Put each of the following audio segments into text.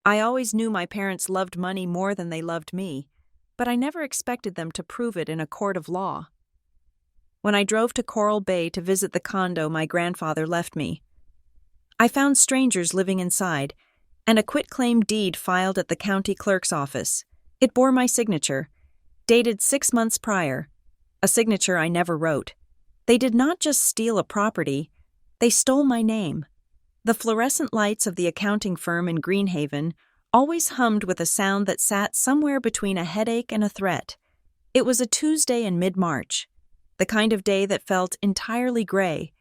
I always knew my parents loved money more than they loved me, but I never expected them to prove it in a court of law. When I drove to Coral Bay to visit the condo my grandfather left me, I found strangers living inside, and a quitclaim deed filed at the county clerk's office. It bore my signature, dated 6 months prior, a signature I never wrote. They did not just steal a property, they stole my name. The fluorescent lights of the accounting firm in Greenhaven always hummed with a sound that sat somewhere between a headache and a threat. It was a Tuesday in mid-March, the kind of day that felt entirely gray,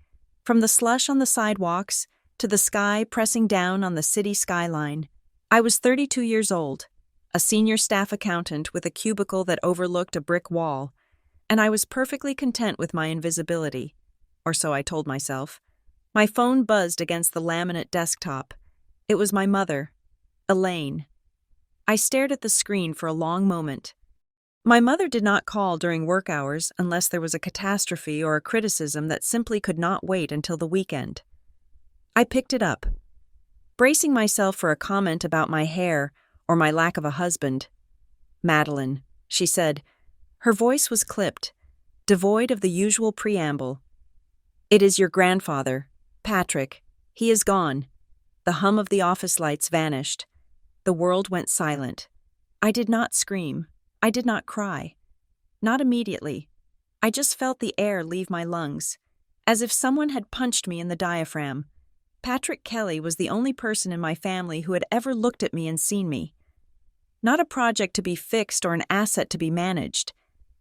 from the slush on the sidewalks to the sky pressing down on the city skyline. I was 32 years old, a senior staff accountant with a cubicle that overlooked a brick wall, and I was perfectly content with my invisibility, or so I told myself. My phone buzzed against the laminate desktop. It was my mother, Elaine. I stared at the screen for a long moment. My mother did not call during work hours unless there was a catastrophe or a criticism that simply could not wait until the weekend. I picked it up, bracing myself for a comment about my hair or my lack of a husband. "Madeline," she said. Her voice was clipped, devoid of the usual preamble. "It is your grandfather, Patrick. He is gone." The hum of the office lights vanished. The world went silent. I did not scream. I did not cry. Not immediately. I just felt the air leave my lungs, as if someone had punched me in the diaphragm. Patrick Kelly was the only person in my family who had ever looked at me and seen me. Not a project to be fixed or an asset to be managed.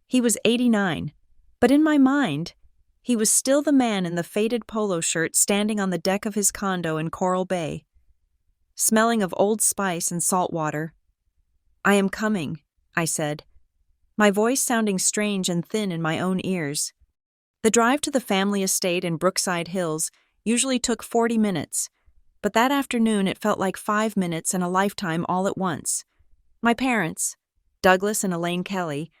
He was 89, but in my mind, he was still the man in the faded polo shirt standing on the deck of his condo in Coral Bay, smelling of Old Spice and salt water. "I am coming," I said, my voice sounding strange and thin in my own ears. The drive to the family estate in Brookside Hills usually took 40 minutes, but that afternoon it felt like 5 minutes and a lifetime all at once. My parents, Douglas and Elaine Kelly,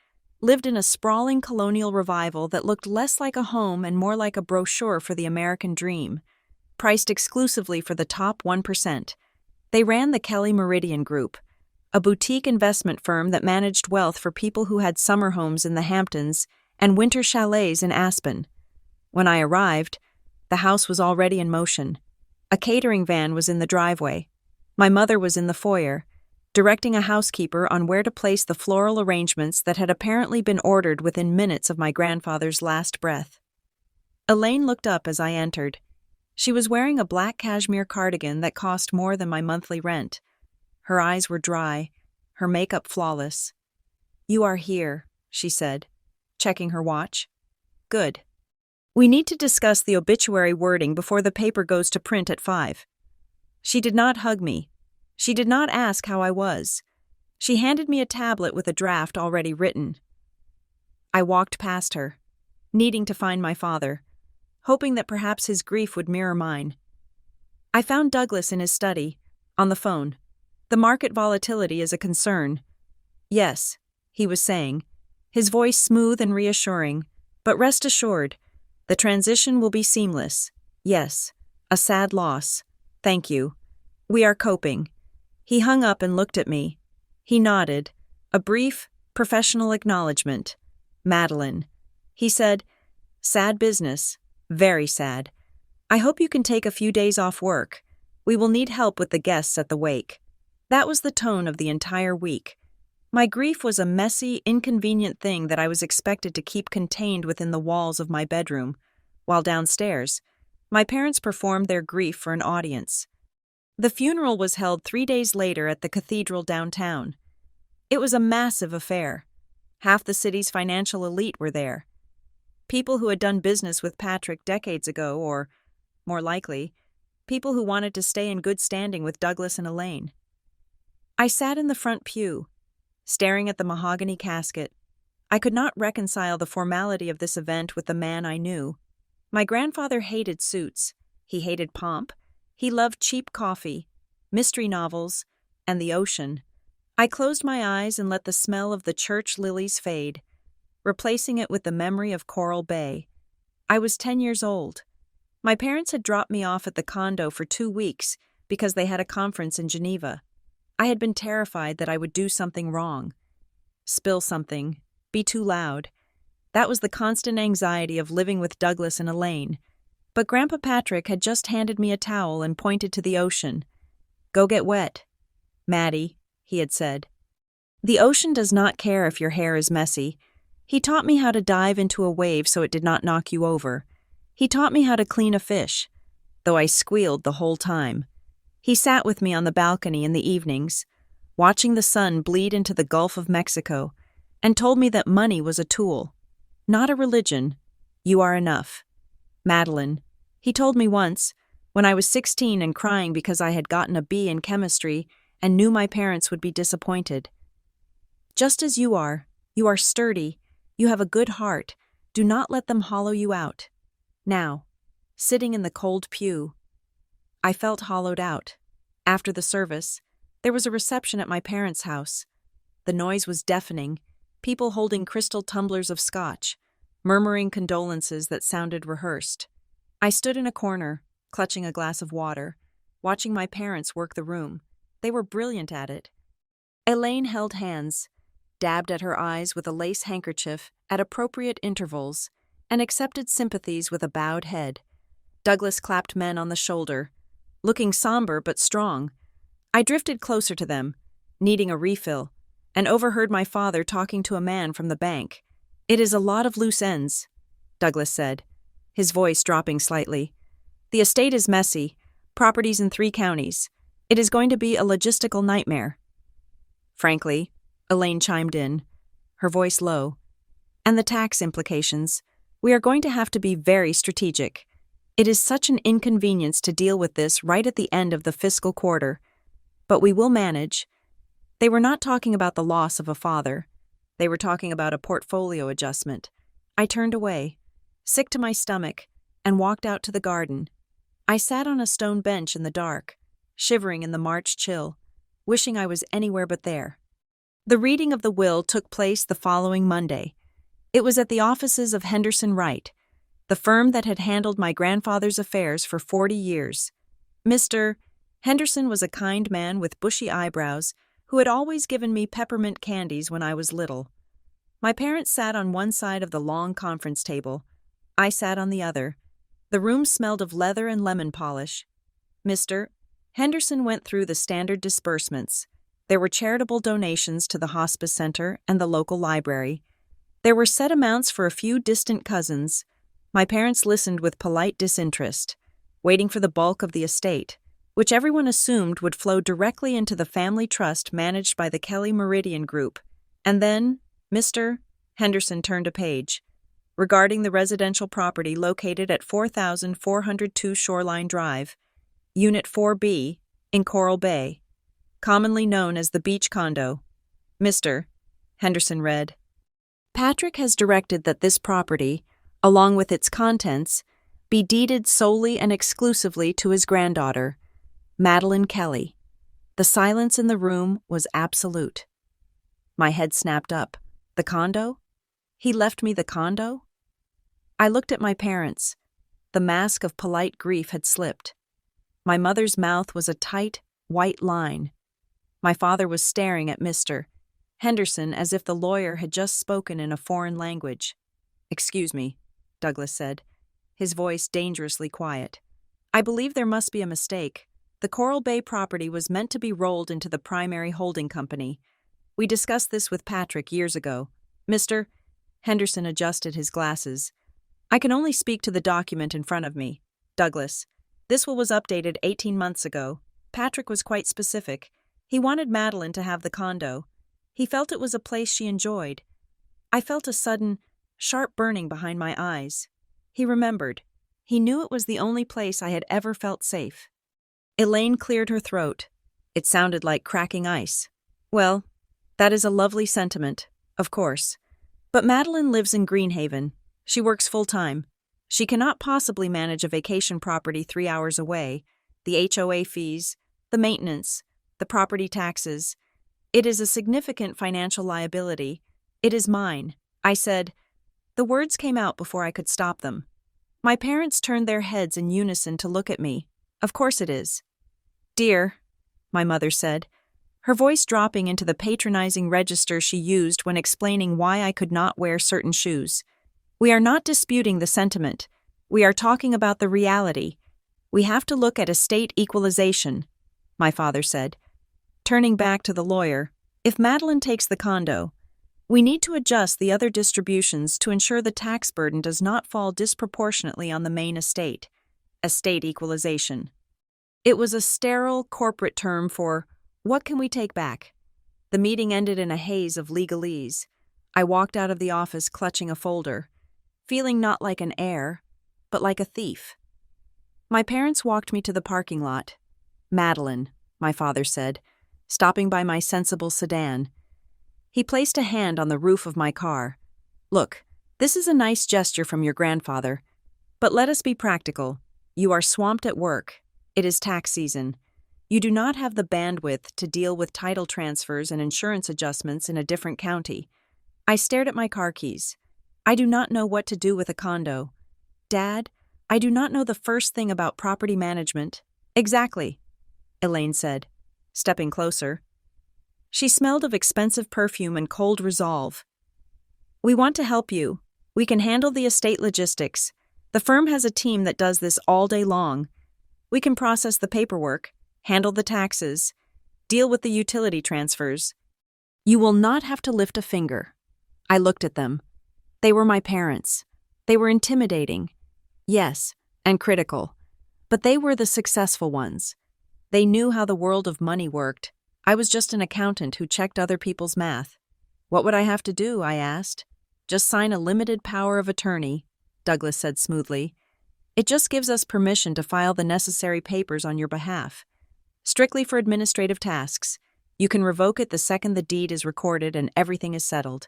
lived in a sprawling colonial revival that looked less like a home and more like a brochure for the American dream, priced exclusively for the top 1%. They ran the Kelly Meridian Group, a boutique investment firm that managed wealth for people who had summer homes in the Hamptons and winter chalets in Aspen. When I arrived, the house was already in motion. A catering van was in the driveway. My mother was in the foyer, directing a housekeeper on where to place the floral arrangements that had apparently been ordered within minutes of my grandfather's last breath. Elaine looked up as I entered. She was wearing a black cashmere cardigan that cost more than my monthly rent. Her eyes were dry, her makeup flawless. "You are here," she said, checking her watch. "Good. We need to discuss the obituary wording before the paper goes to print at 5. She did not hug me. She did not ask how I was. She handed me a tablet with a draft already written. I walked past her, needing to find my father, hoping that perhaps his grief would mirror mine. I found Douglas in his study, on the phone. "The market volatility is a concern." "Yes," he was saying, his voice smooth and reassuring, "but rest assured, the transition will be seamless. Yes, a sad loss. Thank you. We are coping." He hung up and looked at me. He nodded, a brief, professional acknowledgement. "Madeline," he said, "sad business, very sad. I hope you can take a few days off work. We will need help with the guests at the wake." That was the tone of the entire week. My grief was a messy, inconvenient thing that I was expected to keep contained within the walls of my bedroom, while downstairs, my parents performed their grief for an audience. The funeral was held 3 days later at the cathedral downtown. It was a massive affair. Half the city's financial elite were there. People who had done business with Patrick decades ago, or, more likely, people who wanted to stay in good standing with Douglas and Elaine. I sat in the front pew, staring at the mahogany casket. I could not reconcile the formality of this event with the man I knew. My grandfather hated suits. He hated pomp. He loved cheap coffee, mystery novels, and the ocean. I closed my eyes and let the smell of the church lilies fade, replacing it with the memory of Coral Bay. I was 10 years old. My parents had dropped me off at the condo for 2 weeks because they had a conference in Geneva. I had been terrified that I would do something wrong, spill something, be too loud. That was the constant anxiety of living with Douglas and Elaine. But Grandpa Patrick had just handed me a towel and pointed to the ocean. "Go get wet, Maddie," he had said. The ocean does not care if your hair is messy. He taught me how to dive into a wave so it did not knock you over. He taught me how to clean a fish, though I squealed the whole time. He sat with me on the balcony in the evenings, watching the sun bleed into the Gulf of Mexico, and told me that money was a tool, not a religion. "You are enough, Madeline," he told me once, when I was 16 and crying because I had gotten a B in chemistry and knew my parents would be disappointed. "Just as you are sturdy, you have a good heart, do not let them hollow you out." Now, sitting in the cold pew, I felt hollowed out. After the service, there was a reception at my parents' house. The noise was deafening, people holding crystal tumblers of scotch, murmuring condolences that sounded rehearsed. I stood in a corner, clutching a glass of water, watching my parents work the room. They were brilliant at it. Elaine held hands, dabbed at her eyes with a lace handkerchief at appropriate intervals, and accepted sympathies with a bowed head. Douglas clapped men on the shoulder, looking somber but strong. I drifted closer to them, needing a refill, and overheard my father talking to a man from the bank. "It is a lot of loose ends," Douglas said, his voice dropping slightly. "The estate is messy, properties in 3 counties. It is going to be a logistical nightmare." "Frankly," Elaine chimed in, her voice low, "and the tax implications. We are going to have to be very strategic. It is such an inconvenience to deal with this right at the end of the fiscal quarter. But we will manage." They were not talking about the loss of a father. They were talking about a portfolio adjustment. I turned away, sick to my stomach, and walked out to the garden. I sat on a stone bench in the dark, shivering in the March chill, wishing I was anywhere but there. The reading of the will took place the following Monday. It was at the offices of Henderson Wright, the firm that had handled my grandfather's affairs for 40 years. Mr. Henderson was a kind man with bushy eyebrows who had always given me peppermint candies when I was little. My parents sat on one side of the long conference table. I sat on the other. The room smelled of leather and lemon polish. Mr. Henderson went through the standard disbursements. There were charitable donations to the hospice center and the local library. There were set amounts for a few distant cousins. My parents listened with polite disinterest, waiting for the bulk of the estate, which everyone assumed would flow directly into the family trust managed by the Kelly Meridian Group. And then, Mr. Henderson turned a page. Regarding the residential property located at 4402 Shoreline Drive, Unit 4B, in Coral Bay, commonly known as the Beach Condo, Mr. Henderson read, "Patrick has directed that this property, along with its contents, be deeded solely and exclusively to his granddaughter, Madeline Kelly." The silence in the room was absolute. My head snapped up. The condo? He left me the condo? I looked at my parents. The mask of polite grief had slipped. My mother's mouth was a tight, white line. My father was staring at Mr. Henderson as if the lawyer had just spoken in a foreign language. "Excuse me," Douglas said, his voice dangerously quiet. "I believe there must be a mistake. The Coral Bay property was meant to be rolled into the primary holding company. We discussed this with Patrick years ago." Mr. Henderson adjusted his glasses. "I can only speak to the document in front of me. Douglas, this will was updated 18 months ago. Patrick was quite specific. He wanted Madeline to have the condo. He felt it was a place she enjoyed." I felt a sudden, sharp burning behind my eyes. He remembered. He knew it was the only place I had ever felt safe. Elaine cleared her throat. It sounded like cracking ice. "Well, that is a lovely sentiment, of course. But Madeline lives in Greenhaven. She works full-time. She cannot possibly manage a vacation property 3 hours away. The HOA fees, the maintenance, the property taxes. It is a significant financial liability. It is mine," I said. The words came out before I could stop them. My parents turned their heads in unison to look at me. "Of course it is." "Dear," my mother said, her voice dropping into the patronizing register she used when explaining why I could not wear certain shoes. "We are not disputing the sentiment. We are talking about the reality. We have to look at estate equalization," my father said. Turning back to the lawyer, "If Madeline takes the condo, we need to adjust the other distributions to ensure the tax burden does not fall disproportionately on the main estate. Estate equalization." It was a sterile corporate term for, "What can we take back?" The meeting ended in a haze of legalese. I walked out of the office clutching a folder, feeling not like an heir, but like a thief. My parents walked me to the parking lot. "Madeline," my father said, stopping by my sensible sedan. He placed a hand on the roof of my car. "Look, this is a nice gesture from your grandfather, but let us be practical. You are swamped at work. It is tax season. You do not have the bandwidth to deal with title transfers and insurance adjustments in a different county." I stared at my car keys. "I do not know what to do with a condo. Dad, I do not know the first thing about property management." "Exactly," Elaine said, stepping closer. She smelled of expensive perfume and cold resolve. "We want to help you. We can handle the estate logistics. The firm has a team that does this all day long. We can process the paperwork, handle the taxes, deal with the utility transfers. You will not have to lift a finger." I looked at them. They were my parents. They were intimidating. Yes, and critical. But they were the successful ones. They knew how the world of money worked. I was just an accountant who checked other people's math. "What would I have to do?" I asked. "Just sign a limited power of attorney," Douglas said smoothly. "It just gives us permission to file the necessary papers on your behalf. Strictly for administrative tasks. You can revoke it the second the deed is recorded and everything is settled."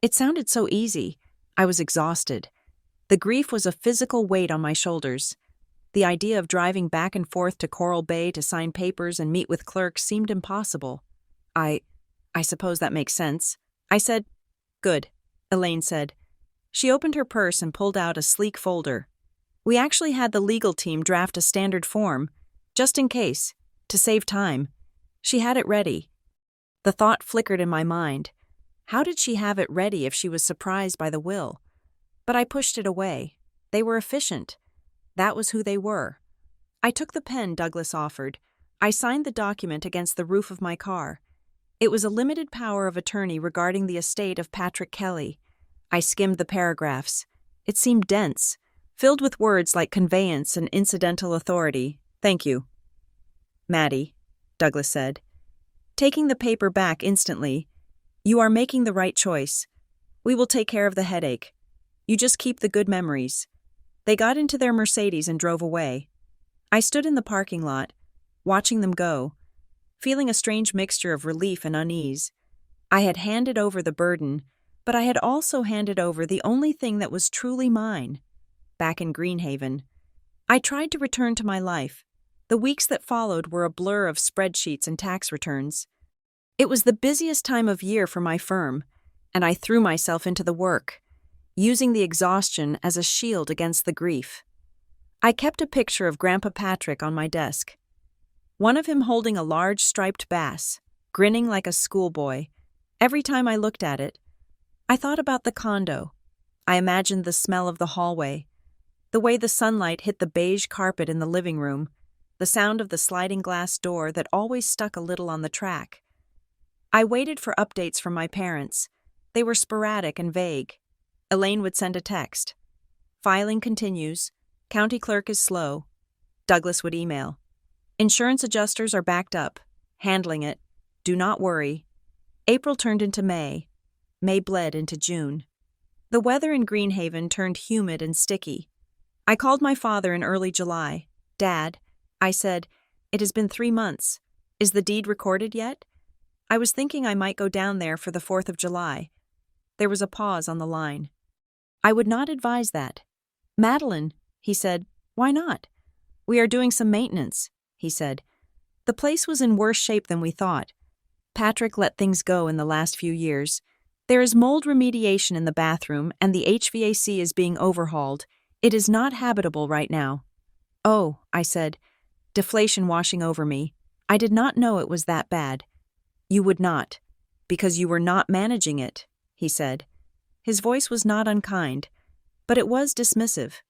It sounded so easy. I was exhausted. The grief was a physical weight on my shoulders. The idea of driving back and forth to Coral Bay to sign papers and meet with clerks seemed impossible. I suppose that makes sense." I said. "Good," Elaine said. She opened her purse and pulled out a sleek folder. "We actually had the legal team draft a standard form, just in case, to save time." She had it ready. The thought flickered in my mind. How did she have it ready if she was surprised by the will? But I pushed it away. They were efficient. That was who they were. I took the pen Douglas offered. I signed the document against the roof of my car. It was a limited power of attorney regarding the estate of Patrick Kelly. I skimmed the paragraphs. It seemed dense, filled with words like conveyance and incidental authority. "Thank you, Maddie," Douglas said. Taking the paper back instantly, "You are making the right choice. We will take care of the headache. You just keep the good memories." They got into their Mercedes and drove away. I stood in the parking lot, watching them go, feeling a strange mixture of relief and unease. I had handed over the burden, but I had also handed over the only thing that was truly mine. Back in Greenhaven, I tried to return to my life. The weeks that followed were a blur of spreadsheets and tax returns. It was the busiest time of year for my firm, and I threw myself into the work, using the exhaustion as a shield against the grief. I kept a picture of Grandpa Patrick on my desk, one of him holding a large striped bass, grinning like a schoolboy. Every time I looked at it, I thought about the condo. I imagined the smell of the hallway, the way the sunlight hit the beige carpet in the living room, the sound of the sliding glass door that always stuck a little on the track. I waited for updates from my parents. They were sporadic and vague. Elaine would send a text. "Filing continues. County clerk is slow." Douglas would email. "Insurance adjusters are backed up. Handling it. Do not worry." April turned into May. May bled into June. The weather in Greenhaven turned humid and sticky. I called my father in early July. "Dad," I said, "it has been 3 months. Is the deed recorded yet? I was thinking I might go down there for the 4th of July. There was a pause on the line. "I would not advise that." "Madeline," he said, "why not?" "We are doing some maintenance," he said. The place was in worse shape than we thought. Patrick let things go in the last few years. There is mold remediation in the bathroom and the HVAC is being overhauled. It is not habitable right now. "Oh," I said, deflation washing over me. I did not know it was that bad. You would not, because you were not managing it, he said. His voice was not unkind, but it was dismissive.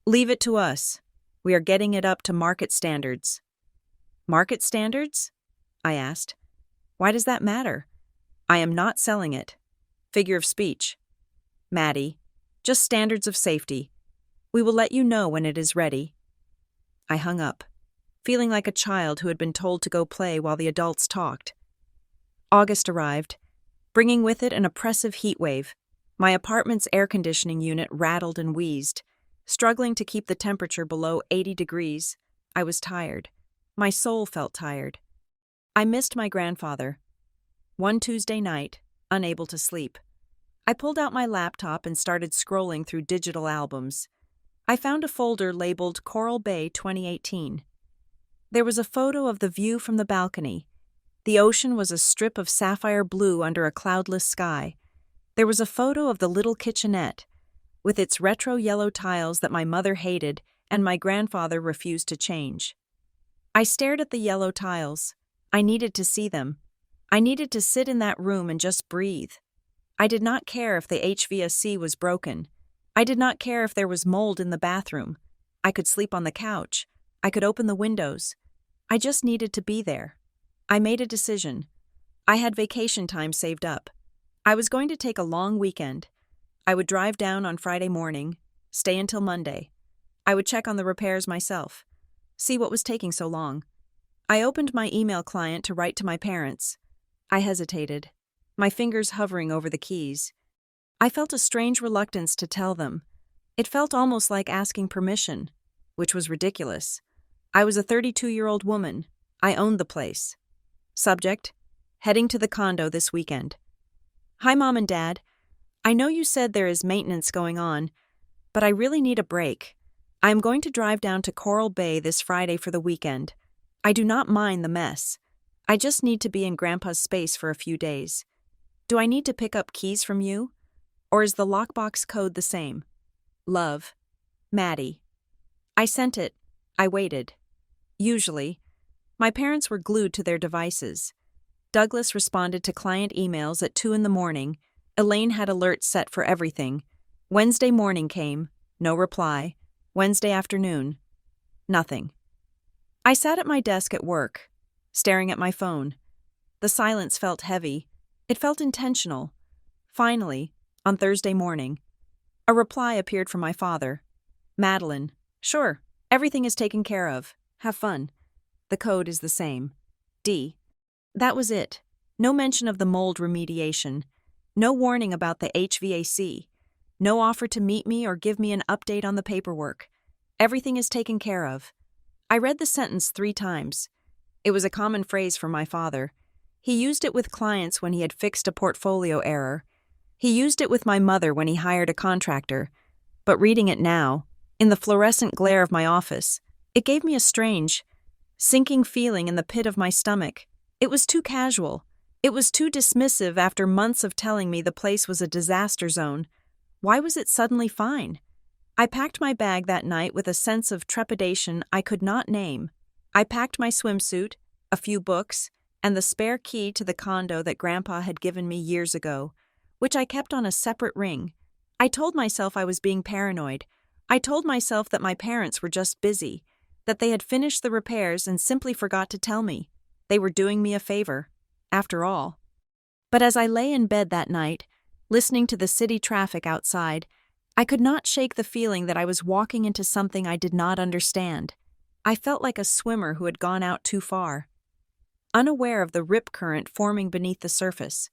Leave it to us. We are getting it up to market standards. Market standards? I asked. Why does that matter? I am not selling it. Figure of speech. Maddie, just standards of safety. We will let you know when it is ready. I hung up, feeling like a child who had been told to go play while the adults talked. August arrived, bringing with it an oppressive heat wave. My apartment's air conditioning unit rattled and wheezed. Struggling to keep the temperature below 80 degrees, I was tired. My soul felt tired. I missed my grandfather. One Tuesday night, unable to sleep, I pulled out my laptop and started scrolling through digital albums. I found a folder labeled Coral Bay 2018. There was a photo of the view from the balcony. The ocean was a strip of sapphire blue under a cloudless sky. There was a photo of the little kitchenette, with its retro yellow tiles that my mother hated and my grandfather refused to change. I stared at the yellow tiles. I needed to see them. I needed to sit in that room and just breathe. I did not care if the HVAC was broken. I did not care if there was mold in the bathroom. I could sleep on the couch. I could open the windows. I just needed to be there. I made a decision. I had vacation time saved up. I was going to take a long weekend. I would drive down on Friday morning, stay until Monday. I would check on the repairs myself, see what was taking so long. I opened my email client to write to my parents. I hesitated, my fingers hovering over the keys. I felt a strange reluctance to tell them. It felt almost like asking permission, which was ridiculous. I was a 32-year-old woman. I owned the place. Subject: heading to the condo this weekend. Hi, Mom and Dad. I know you said there is maintenance going on, but I really need a break. I am going to drive down to Coral Bay this Friday for the weekend. I do not mind the mess. I just need to be in Grandpa's space for a few days. Do I need to pick up keys from you? Or is the lockbox code the same? Love, Maddie. I sent it. I waited. Usually, my parents were glued to their devices. Douglas responded to client emails at 2 a.m. Elaine had alerts set for everything. Wednesday morning came, no reply. Wednesday afternoon, nothing. I sat at my desk at work, staring at my phone. The silence felt heavy. It felt intentional. Finally, on Thursday morning, a reply appeared from my father. Madeline, sure, everything is taken care of. Have fun. The code is the same. D. That was it. No mention of the mold remediation. No warning about the HVAC. No offer to meet me or give me an update on the paperwork. Everything is taken care of. I read the sentence 3 times. It was a common phrase from my father. He used it with clients when he had fixed a portfolio error. He used it with my mother when he hired a contractor. But reading it now, in the fluorescent glare of my office, it gave me a strange, sinking feeling in the pit of my stomach. It was too casual. It was too dismissive after months of telling me the place was a disaster zone. Why was it suddenly fine? I packed my bag that night with a sense of trepidation I could not name. I packed my swimsuit, a few books, and the spare key to the condo that Grandpa had given me years ago, which I kept on a separate ring. I told myself I was being paranoid. I told myself that my parents were just busy, that they had finished the repairs and simply forgot to tell me. They were doing me a favor, after all. But as I lay in bed that night, listening to the city traffic outside, I could not shake the feeling that I was walking into something I did not understand. I felt like a swimmer who had gone out too far, unaware of the rip current forming beneath the surface.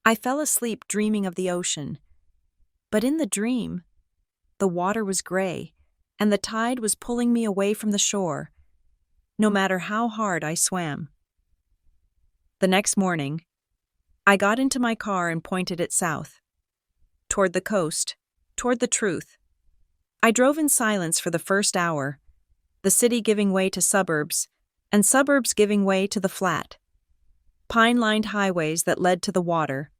I fell asleep dreaming of the ocean. But in the dream, the water was gray, and the tide was pulling me away from the shore, no matter how hard I swam. The next morning, I got into my car and pointed it south, toward the coast, toward the truth. I drove in silence for the first hour, the city giving way to suburbs, and suburbs giving way to the flat. Pine-lined highways that led to the water.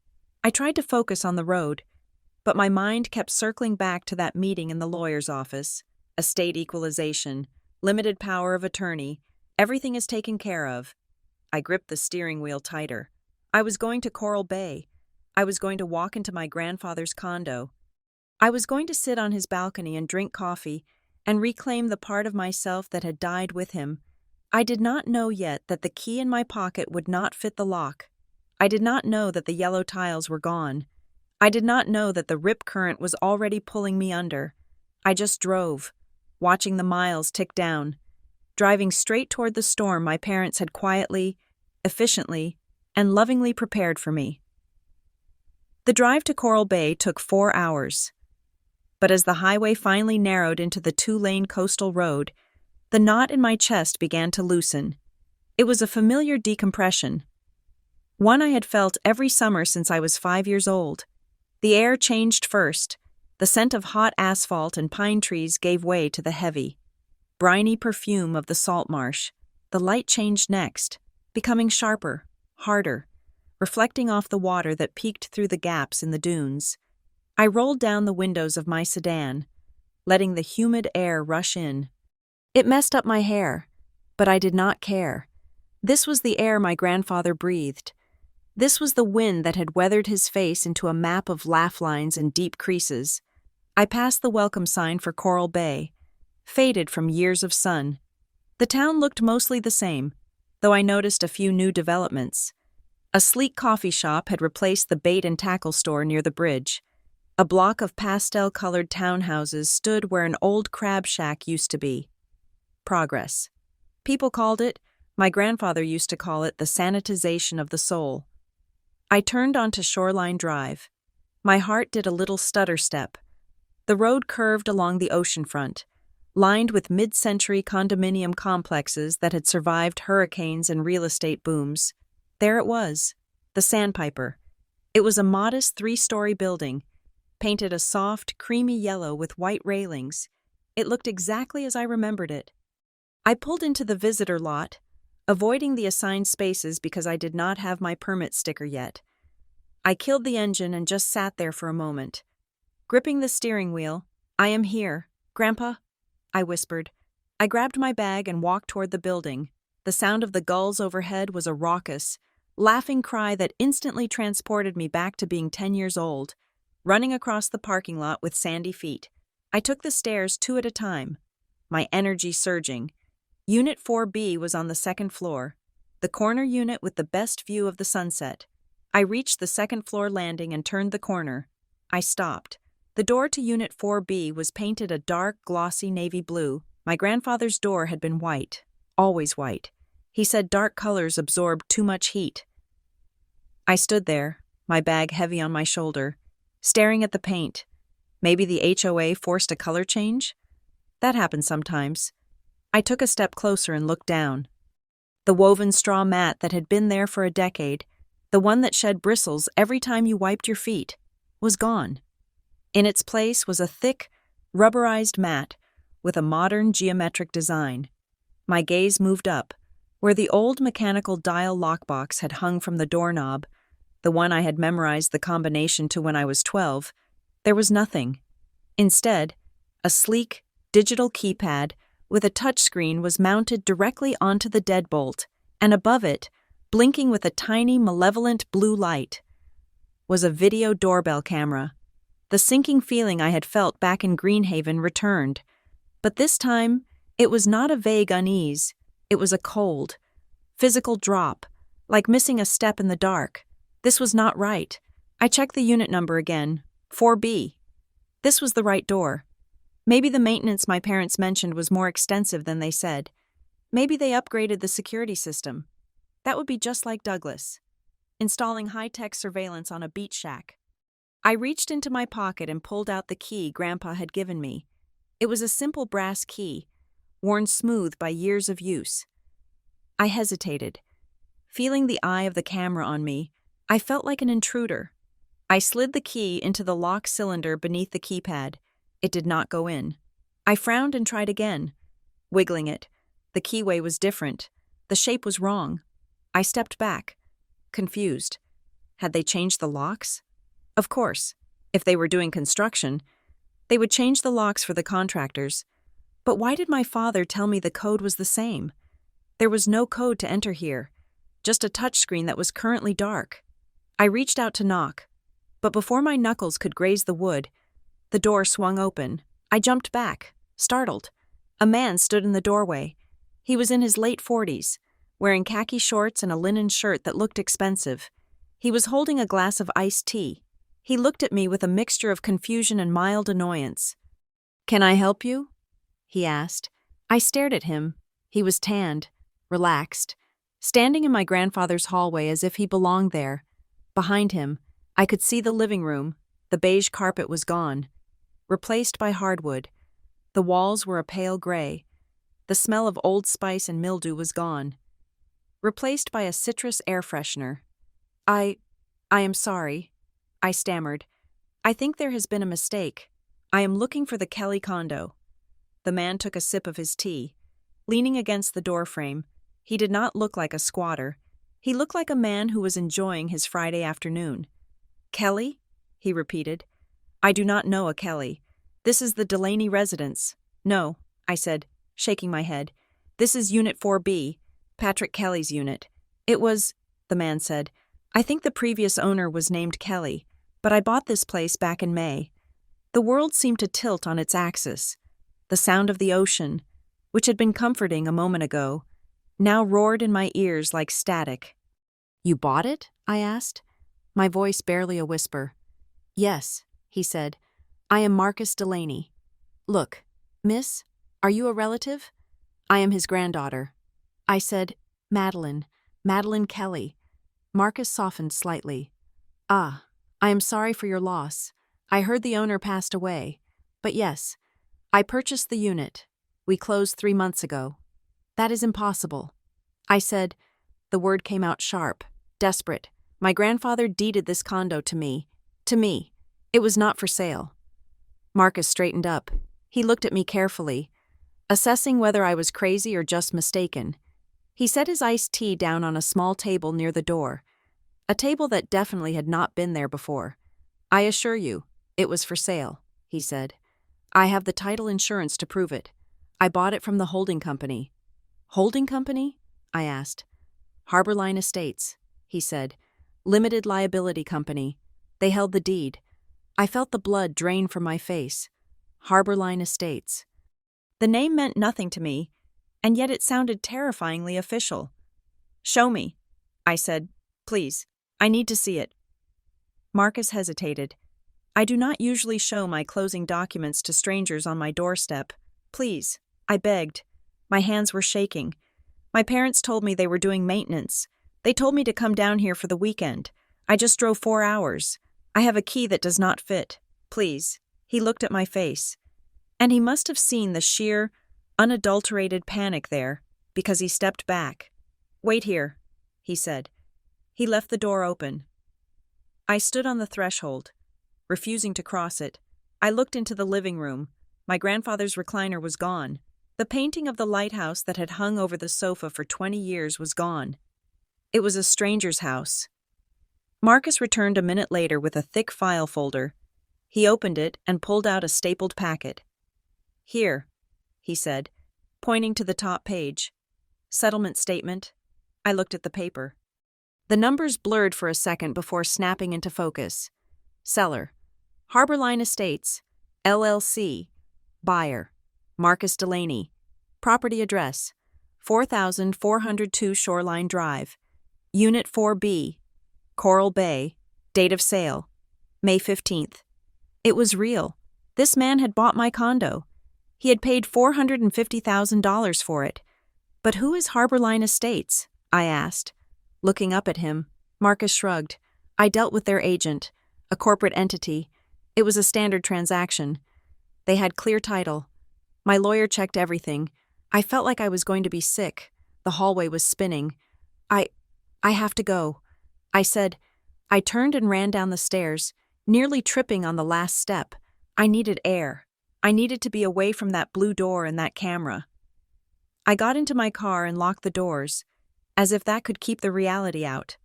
I tried to focus on the road, but my mind kept circling back to that meeting in the lawyer's office. Estate equalization, limited power of attorney, everything is taken care of. I gripped the steering wheel tighter. I was going to Coral Bay. I was going to walk into my grandfather's condo. I was going to sit on his balcony and drink coffee and reclaim the part of myself that had died with him. I did not know yet that the key in my pocket would not fit the lock. I did not know that the yellow tiles were gone. I did not know that the rip current was already pulling me under. I just drove, watching the miles tick down, driving straight toward the storm my parents had quietly, efficiently, and lovingly prepared for me. The drive to Coral Bay took 4 hours. But as the highway finally narrowed into the 2-lane coastal road, the knot in my chest began to loosen. It was a familiar decompression, one I had felt every summer since I was 5 years old. The air changed first. The scent of hot asphalt and pine trees gave way to the heavy, briny perfume of the salt marsh. The light changed next, becoming sharper, harder, reflecting off the water that peeked through the gaps in the dunes. I rolled down the windows of my sedan, letting the humid air rush in. It messed up my hair, but I did not care. This was the air my grandfather breathed. This was the wind that had weathered his face into a map of laugh lines and deep creases. I passed the welcome sign for Coral Bay, faded from years of sun. The town looked mostly the same, though I noticed a few new developments. A sleek coffee shop had replaced the bait and tackle store near the bridge. A block of pastel-colored townhouses stood where an old crab shack used to be. Progress. People called it, my grandfather used to call it, the sanitization of the soul. I turned onto Shoreline Drive. My heart did a little stutter step. The road curved along the oceanfront, lined with mid-century condominium complexes that had survived hurricanes and real estate booms. There it was, the Sandpiper. It was a modest 3-story building, painted a soft, creamy yellow with white railings. It looked exactly as I remembered it. I pulled into the visitor lot, avoiding the assigned spaces because I did not have my permit sticker yet. I killed the engine and just sat there for a moment. Gripping the steering wheel, "I am here, Grandpa," I whispered. I grabbed my bag and walked toward the building. The sound of the gulls overhead was a raucous, laughing cry that instantly transported me back to being 10 years old, running across the parking lot with sandy feet. I took the stairs 2 at a time, my energy surging. Unit 4B was on the 2nd floor, the corner unit with the best view of the sunset. I reached the 2nd floor landing and turned the corner. I stopped. The door to Unit 4B was painted a dark, glossy navy blue. My grandfather's door had been white, always white. He said dark colors absorbed too much heat. I stood there, my bag heavy on my shoulder, staring at the paint. Maybe the HOA forced a color change? That happens sometimes. I took a step closer and looked down. The woven straw mat that had been there for a decade, the one that shed bristles every time you wiped your feet, was gone. In its place was a thick, rubberized mat with a modern geometric design. My gaze moved up, where the old mechanical dial lockbox had hung from the doorknob, the one I had memorized the combination to when I was 12. There was nothing. Instead, a sleek, digital keypad with a touchscreen was mounted directly onto the deadbolt, and above it, blinking with a tiny, malevolent blue light, was a video doorbell camera. The sinking feeling I had felt back in Greenhaven returned, but this time, it was not a vague unease. It was a cold, physical drop, like missing a step in the dark. This was not right. I checked the unit number again, 4B. This was the right door. Maybe the maintenance my parents mentioned was more extensive than they said. Maybe they upgraded the security system. That would be just like Douglas, installing high-tech surveillance on a beach shack. I reached into my pocket and pulled out the key Grandpa had given me. It was a simple brass key, worn smooth by years of use. I hesitated. Feeling the eye of the camera on me, I felt like an intruder. I slid the key into the lock cylinder beneath the keypad. It did not go in. I frowned and tried again. Wiggling it, the keyway was different. The shape was wrong. I stepped back, confused. Had they changed the locks? Of course, if they were doing construction, they would change the locks for the contractors. But why did my father tell me the code was the same? There was no code to enter here, just a touchscreen that was currently dark. I reached out to knock, but before my knuckles could graze the wood, the door swung open. I jumped back, startled. A man stood in the doorway. He was in his late 40s, wearing khaki shorts and a linen shirt that looked expensive. He was holding a glass of iced tea. He looked at me with a mixture of confusion and mild annoyance. "Can I help you?" he asked. I stared at him. He was tanned, relaxed, standing in my grandfather's hallway as if he belonged there. Behind him, I could see the living room. The beige carpet was gone, replaced by hardwood. The walls were a pale gray. The smell of Old Spice and mildew was gone, replaced by a citrus air freshener. I am sorry," I stammered. "I think there has been a mistake. I am looking for the Kelly condo." The man took a sip of his tea. Leaning against the doorframe, he did not look like a squatter. He looked like a man who was enjoying his Friday afternoon. "Kelly?" he repeated. "I do not know a Kelly. This is the Delaney residence." "No," I said, shaking my head. "This is Unit 4B, Patrick Kelly's unit." "It was," the man said. "I think the previous owner was named Kelly, but I bought this place back in May." The world seemed to tilt on its axis. The sound of the ocean, which had been comforting a moment ago, now roared in my ears like static. "You bought it?" I asked, my voice barely a whisper. "Yes," he said. "I am Marcus Delaney. Look, miss, are you a relative?" "I am his granddaughter." I said, Madeline Kelly." Marcus softened slightly. "Ah, I am sorry for your loss. I heard the owner passed away. But yes, I purchased the unit. We closed 3 months ago." "That is impossible." I said. The word came out sharp, desperate. "My grandfather deeded this condo to me. To me. It was not for sale." Marcus straightened up. He looked at me carefully, assessing whether I was crazy or just mistaken. He set his iced tea down on a small table near the door, a table that definitely had not been there before. "I assure you, it was for sale," he said. "I have the title insurance to prove it. I bought it from the holding company." "Holding company?" I asked. "Harborline Estates," he said. "Limited liability company. They held the deed." I felt the blood drain from my face. Harborline Estates. The name meant nothing to me, and yet it sounded terrifyingly official. "Show me," I said. "Please, I need to see it." Marcus hesitated. "I do not usually show my closing documents to strangers on my doorstep. Please," I begged. My hands were shaking. "My parents told me they were doing maintenance. They told me to come down here for the weekend. I just drove 4 hours. I have a key that does not fit. Please." He looked at my face. And he must have seen the sheer, unadulterated panic there, because he stepped back. "Wait here," he said. He left the door open. I stood on the threshold, refusing to cross it. I looked into the living room. My grandfather's recliner was gone. The painting of the lighthouse that had hung over the sofa for 20 years was gone. It was a stranger's house. Marcus returned a minute later with a thick file folder. He opened it and pulled out a stapled packet. "Here," he said, pointing to the top page. "Settlement statement." I looked at the paper. The numbers blurred for a second before snapping into focus. Seller: Harborline Estates, LLC. Buyer: Marcus Delaney. Property address: 4402 Shoreline Drive. Unit 4B, Coral Bay. Date of sale: May 15th. It was real. This man had bought my condo. He had paid $450,000 for it. "But who is Harborline Estates?" I asked. Looking up at him, Marcus shrugged. "I dealt with their agent, a corporate entity. It was a standard transaction. They had clear title. My lawyer checked everything. I felt like I was going to be sick. The hallway was spinning. I have to go," I said. I turned and ran down the stairs, nearly tripping on the last step. I needed air. I needed to be away from that blue door and that camera. I got into my car and locked the doors, as if that could keep the reality out.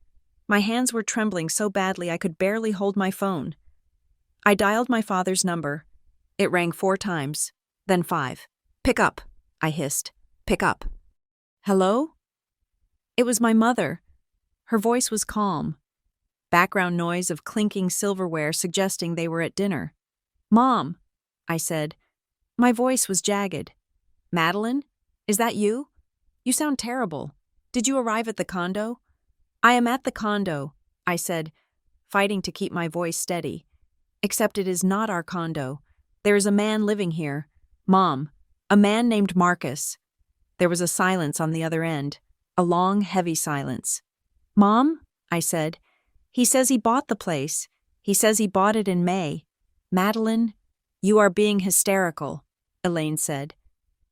My hands were trembling so badly I could barely hold my phone. I dialed my father's number. It rang 4 times, then 5. "Pick up," I hissed. "Pick up." "Hello?" It was my mother. Her voice was calm. Background noise of clinking silverware suggesting they were at dinner. "Mom," I said. My voice was jagged. "Madeline? Is that you? You sound terrible. Did you arrive at the condo?" "I am at the condo," I said, fighting to keep my voice steady. "Except it is not our condo. There is a man living here. Mom, a man named Marcus." There was a silence on the other end, a long, heavy silence. "Mom," I said, "he says he bought the place. He says he bought it in May." "Madeline, you are being hysterical," Elaine said.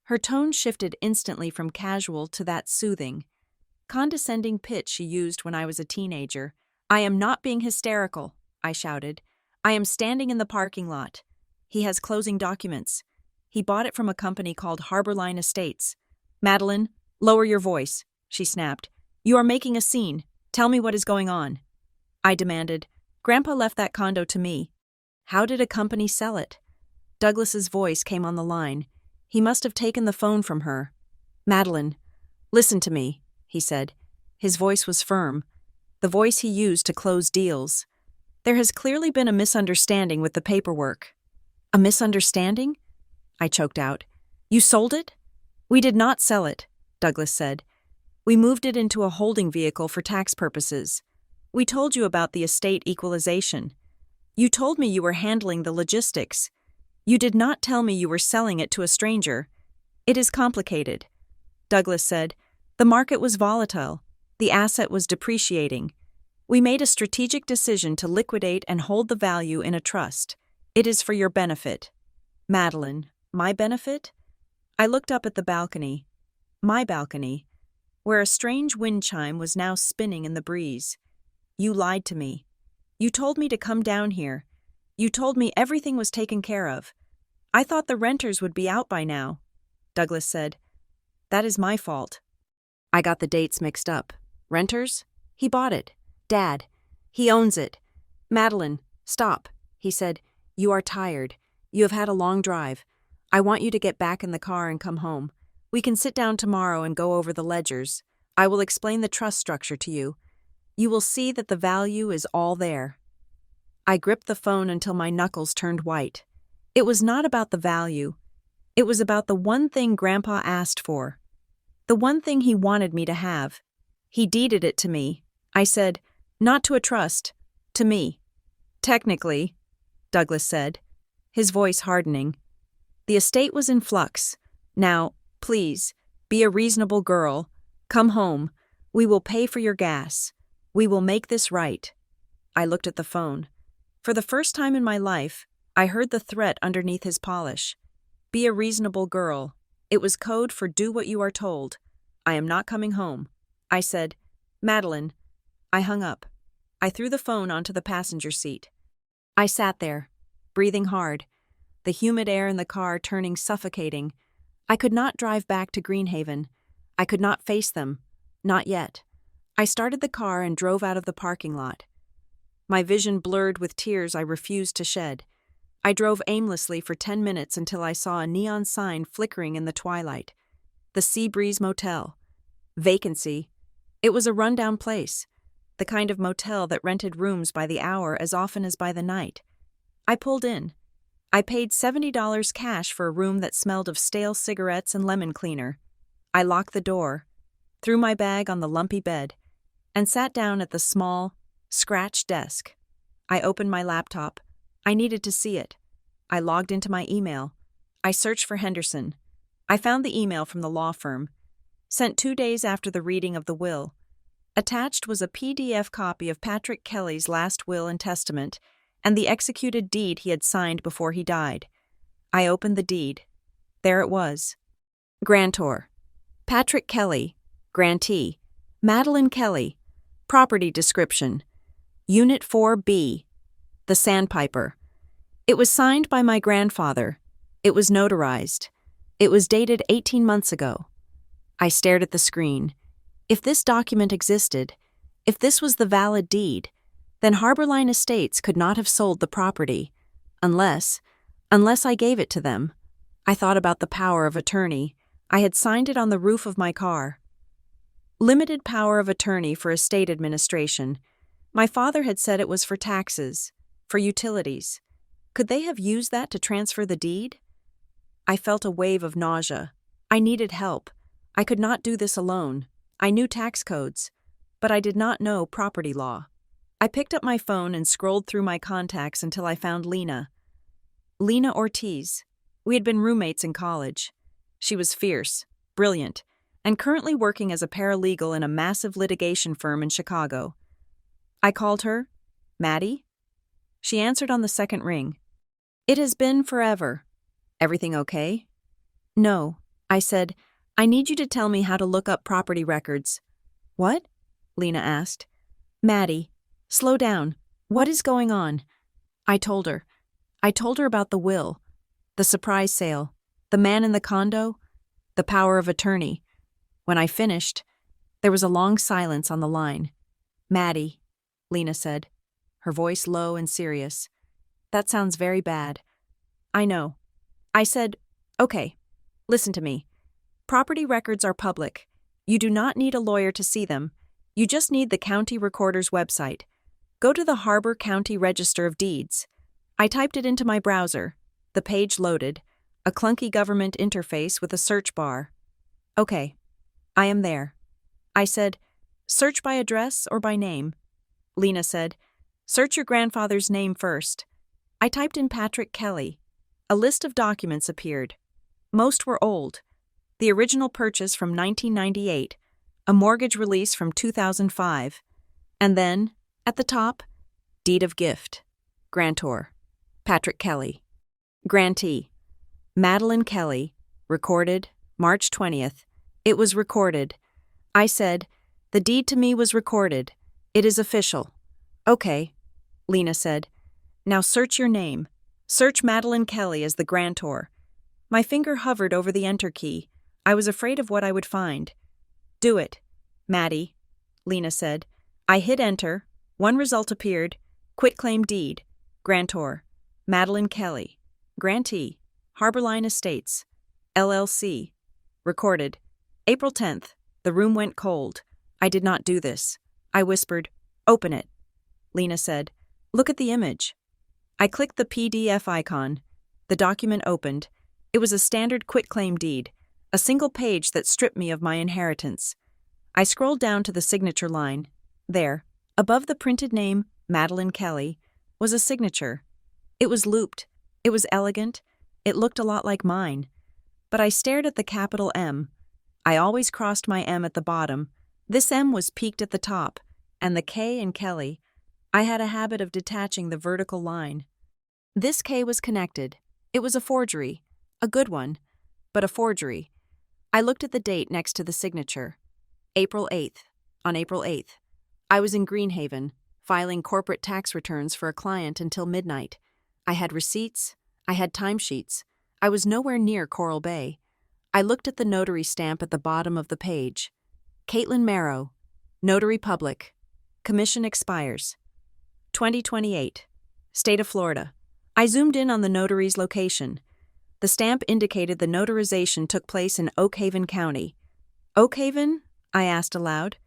Her tone shifted instantly from casual to that soothing, condescending pitch she used when I was a teenager. "I am not being hysterical," I shouted. "I am standing in the parking lot. He has closing documents. He bought it from a company called Harborline Estates." "Madeline, lower your voice," she snapped. "You are making a scene. Tell me what is going on." I demanded. "Grandpa left that condo to me." "How did a company sell it?" Douglas's voice came on the line. He must have taken the phone from her. "Madeline, listen to me," he said. His voice was firm, the voice he used to close deals. "There has clearly been a misunderstanding with the paperwork." "A misunderstanding?" I choked out. "You sold it?" "We did not sell it," Douglas said. "We moved it into a holding vehicle for tax purposes. We told you about the estate equalization. You told me you were handling the logistics. You did not tell me you were selling it to a stranger. It is complicated." Douglas said, "The market was volatile. The asset was depreciating. We made a strategic decision to liquidate and hold the value in a trust. It is for your benefit." "Madeline, my benefit?" I looked up at the balcony, my balcony, where a strange wind chime was now spinning in the breeze. "You lied to me. You told me to come down here. You told me everything was taken care of. I thought the renters would be out by now." Douglas said, "That is my fault." I got the dates mixed up. "Renters? He bought it. Dad. He owns it." "Madeline, stop," he said. "You are tired. You have had a long drive. I want you to get back in the car and come home. We can sit down tomorrow and go over the ledgers. I will explain the trust structure to you. You will see that the value is all there." I gripped the phone until my knuckles turned white. It was not about the value. It was about the one thing Grandpa asked for. The one thing he wanted me to have. He deeded it to me. I said, "Not to a trust, to me." "Technically," Douglas said, his voice hardening. "The estate was in flux. Now, please, be a reasonable girl. Come home. We will pay for your gas. We will make this right." I looked at the phone. For the first time in my life, I heard the threat underneath his polish. "Be a reasonable girl." It was code for "do what you are told." "I am not coming home." I said, "Madeline." I hung up. I threw the phone onto the passenger seat. I sat there, breathing hard, the humid air in the car turning suffocating. I could not drive back to Greenhaven. I could not face them. Not yet. I started the car and drove out of the parking lot. My vision blurred with tears I refused to shed. I drove aimlessly for 10 minutes until I saw a neon sign flickering in the twilight. The Sea Breeze Motel. Vacancy. It was a rundown place, the kind of motel that rented rooms by the hour as often as by the night. I pulled in. I paid $70 cash for a room that smelled of stale cigarettes and lemon cleaner. I locked the door, threw my bag on the lumpy bed, and sat down at the small, scratched desk. I opened my laptop. I needed to see it. I logged into my email. I searched for Henderson. I found the email from the law firm, sent 2 days after the reading of the will. Attached was a PDF copy of Patrick Kelly's last will and testament and the executed deed he had signed before he died. I opened the deed. There it was. Grantor. Patrick Kelly. Grantee. Madeline Kelly. Property description. Unit 4B. The Sandpiper. It was signed by my grandfather. It was notarized. It was dated 18 months ago. I stared at the screen. If this document existed, if this was the valid deed, then Harborline Estates could not have sold the property, unless I gave it to them. I thought about the power of attorney. I had signed it on the roof of my car. Limited power of attorney for estate administration. My father had said it was for taxes, for utilities. Could they have used that to transfer the deed? I felt a wave of nausea. I needed help. I could not do this alone. I knew tax codes, but I did not know property law. I picked up my phone and scrolled through my contacts until I found Lena. Lena Ortiz. We had been roommates in college. She was fierce, brilliant, and currently working as a paralegal in a massive litigation firm in Chicago. I called her, Maddie. She answered on the second ring. It has been forever. Everything okay? No, I said. I need you to tell me how to look up property records. What? Lena asked. Maddie, slow down. What is going on? I told her. I told her about the will, the surprise sale, the man in the condo, the power of attorney. When I finished, there was a long silence on the line. Maddie, Lena said, her voice low and serious. That sounds very bad. I know. I said, okay, listen to me. Property records are public. You do not need a lawyer to see them. You just need the county recorder's website. Go to the Harbor County Register of Deeds. I typed it into my browser. The page loaded, a clunky government interface with a search bar. Okay, I am there. I said, search by address or by name? Lena said, search your grandfather's name first. I typed in Patrick Kelly. A list of documents appeared. Most were old. The original purchase from 1998, a mortgage release from 2005, and then, at the top, deed of gift. Grantor, Patrick Kelly. Grantee, Madeline Kelly. Recorded, March 20th. It was recorded. I said, the deed to me was recorded. It is official. Okay, Lena said. Now search your name. Search Madeline Kelly as the grantor. My finger hovered over the enter key. I was afraid of what I would find. Do it, Maddie, Lena said. I hit enter. One result appeared. Quitclaim deed. Grantor, Madeline Kelly. Grantee, Harborline Estates, LLC. Recorded. April 10th. The room went cold. I did not do this. I whispered, open it. Lena said, look at the image. I clicked the PDF icon. The document opened. It was a standard quitclaim deed, a single page that stripped me of my inheritance. I scrolled down to the signature line. There, above the printed name, Madeline Kelly, was a signature. It was looped. It was elegant. It looked a lot like mine. But I stared at the capital M. I always crossed my M at the bottom. This M was peaked at the top, and the K in Kelly. I had a habit of detaching the vertical line. This K was connected. It was a forgery. A good one, but a forgery. I looked at the date next to the signature. April 8th. On April 8th. I was in Greenhaven, filing corporate tax returns for a client until midnight. I had receipts. I had timesheets. I was nowhere near Coral Bay. I looked at the notary stamp at the bottom of the page. Caitlin Marrow, Notary Public. Commission expires. 2028. State of Florida. I zoomed in on the notary's location. The stamp indicated the notarization took place in Oak Haven County. Oak Haven? I asked aloud.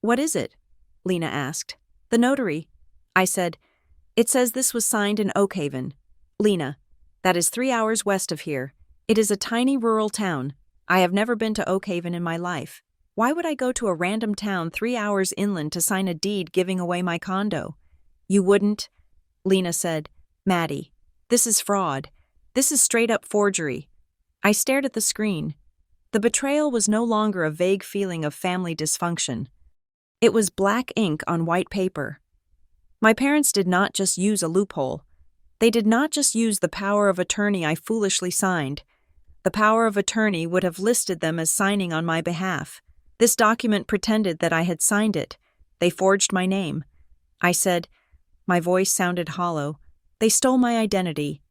What is it? Lena asked. The notary. I said, it says this was signed in Oak Haven. Lena, that is 3 hours west of here. It is a tiny rural town. I have never been to Oak Haven in my life. Why would I go to a random town 3 hours inland to sign a deed giving away my condo? You wouldn't? Lena said, Maddie, this is fraud. This is straight-up forgery. I stared at the screen. The betrayal was no longer a vague feeling of family dysfunction. It was black ink on white paper. My parents did not just use a loophole. They did not just use the power of attorney I foolishly signed. The power of attorney would have listed them as signing on my behalf. This document pretended that I had signed it. They forged my name. I said, my voice sounded hollow. They stole my identity.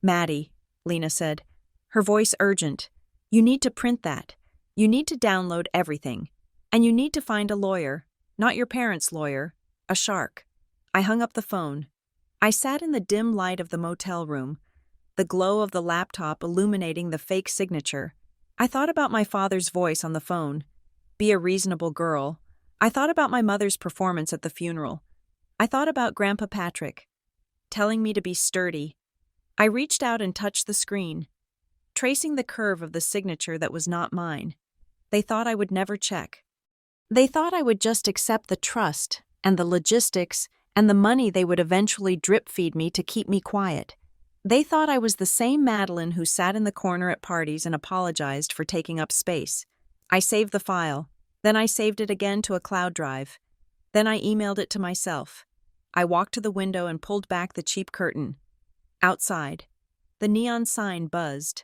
Maddie, Lena said, her voice urgent. You need to print that. You need to download everything. And you need to find a lawyer, not your parents' lawyer, a shark. I hung up the phone. I sat in the dim light of the motel room, the glow of the laptop illuminating the fake signature. I thought about my father's voice on the phone. be a reasonable girl. I thought about my mother's performance at the funeral. I thought about Grandpa Patrick, telling me to be sturdy. I reached out and touched the screen, tracing the curve of the signature that was not mine. They thought I would never check. They thought I would just accept the trust and the logistics and the money they would eventually drip-feed me to keep me quiet. They thought I was the same Madeline who sat in the corner at parties and apologized for taking up space. I saved the file. Then I saved it again to a cloud drive. Then I emailed it to myself. I walked to the window and pulled back the cheap curtain. Outside, the neon sign buzzed.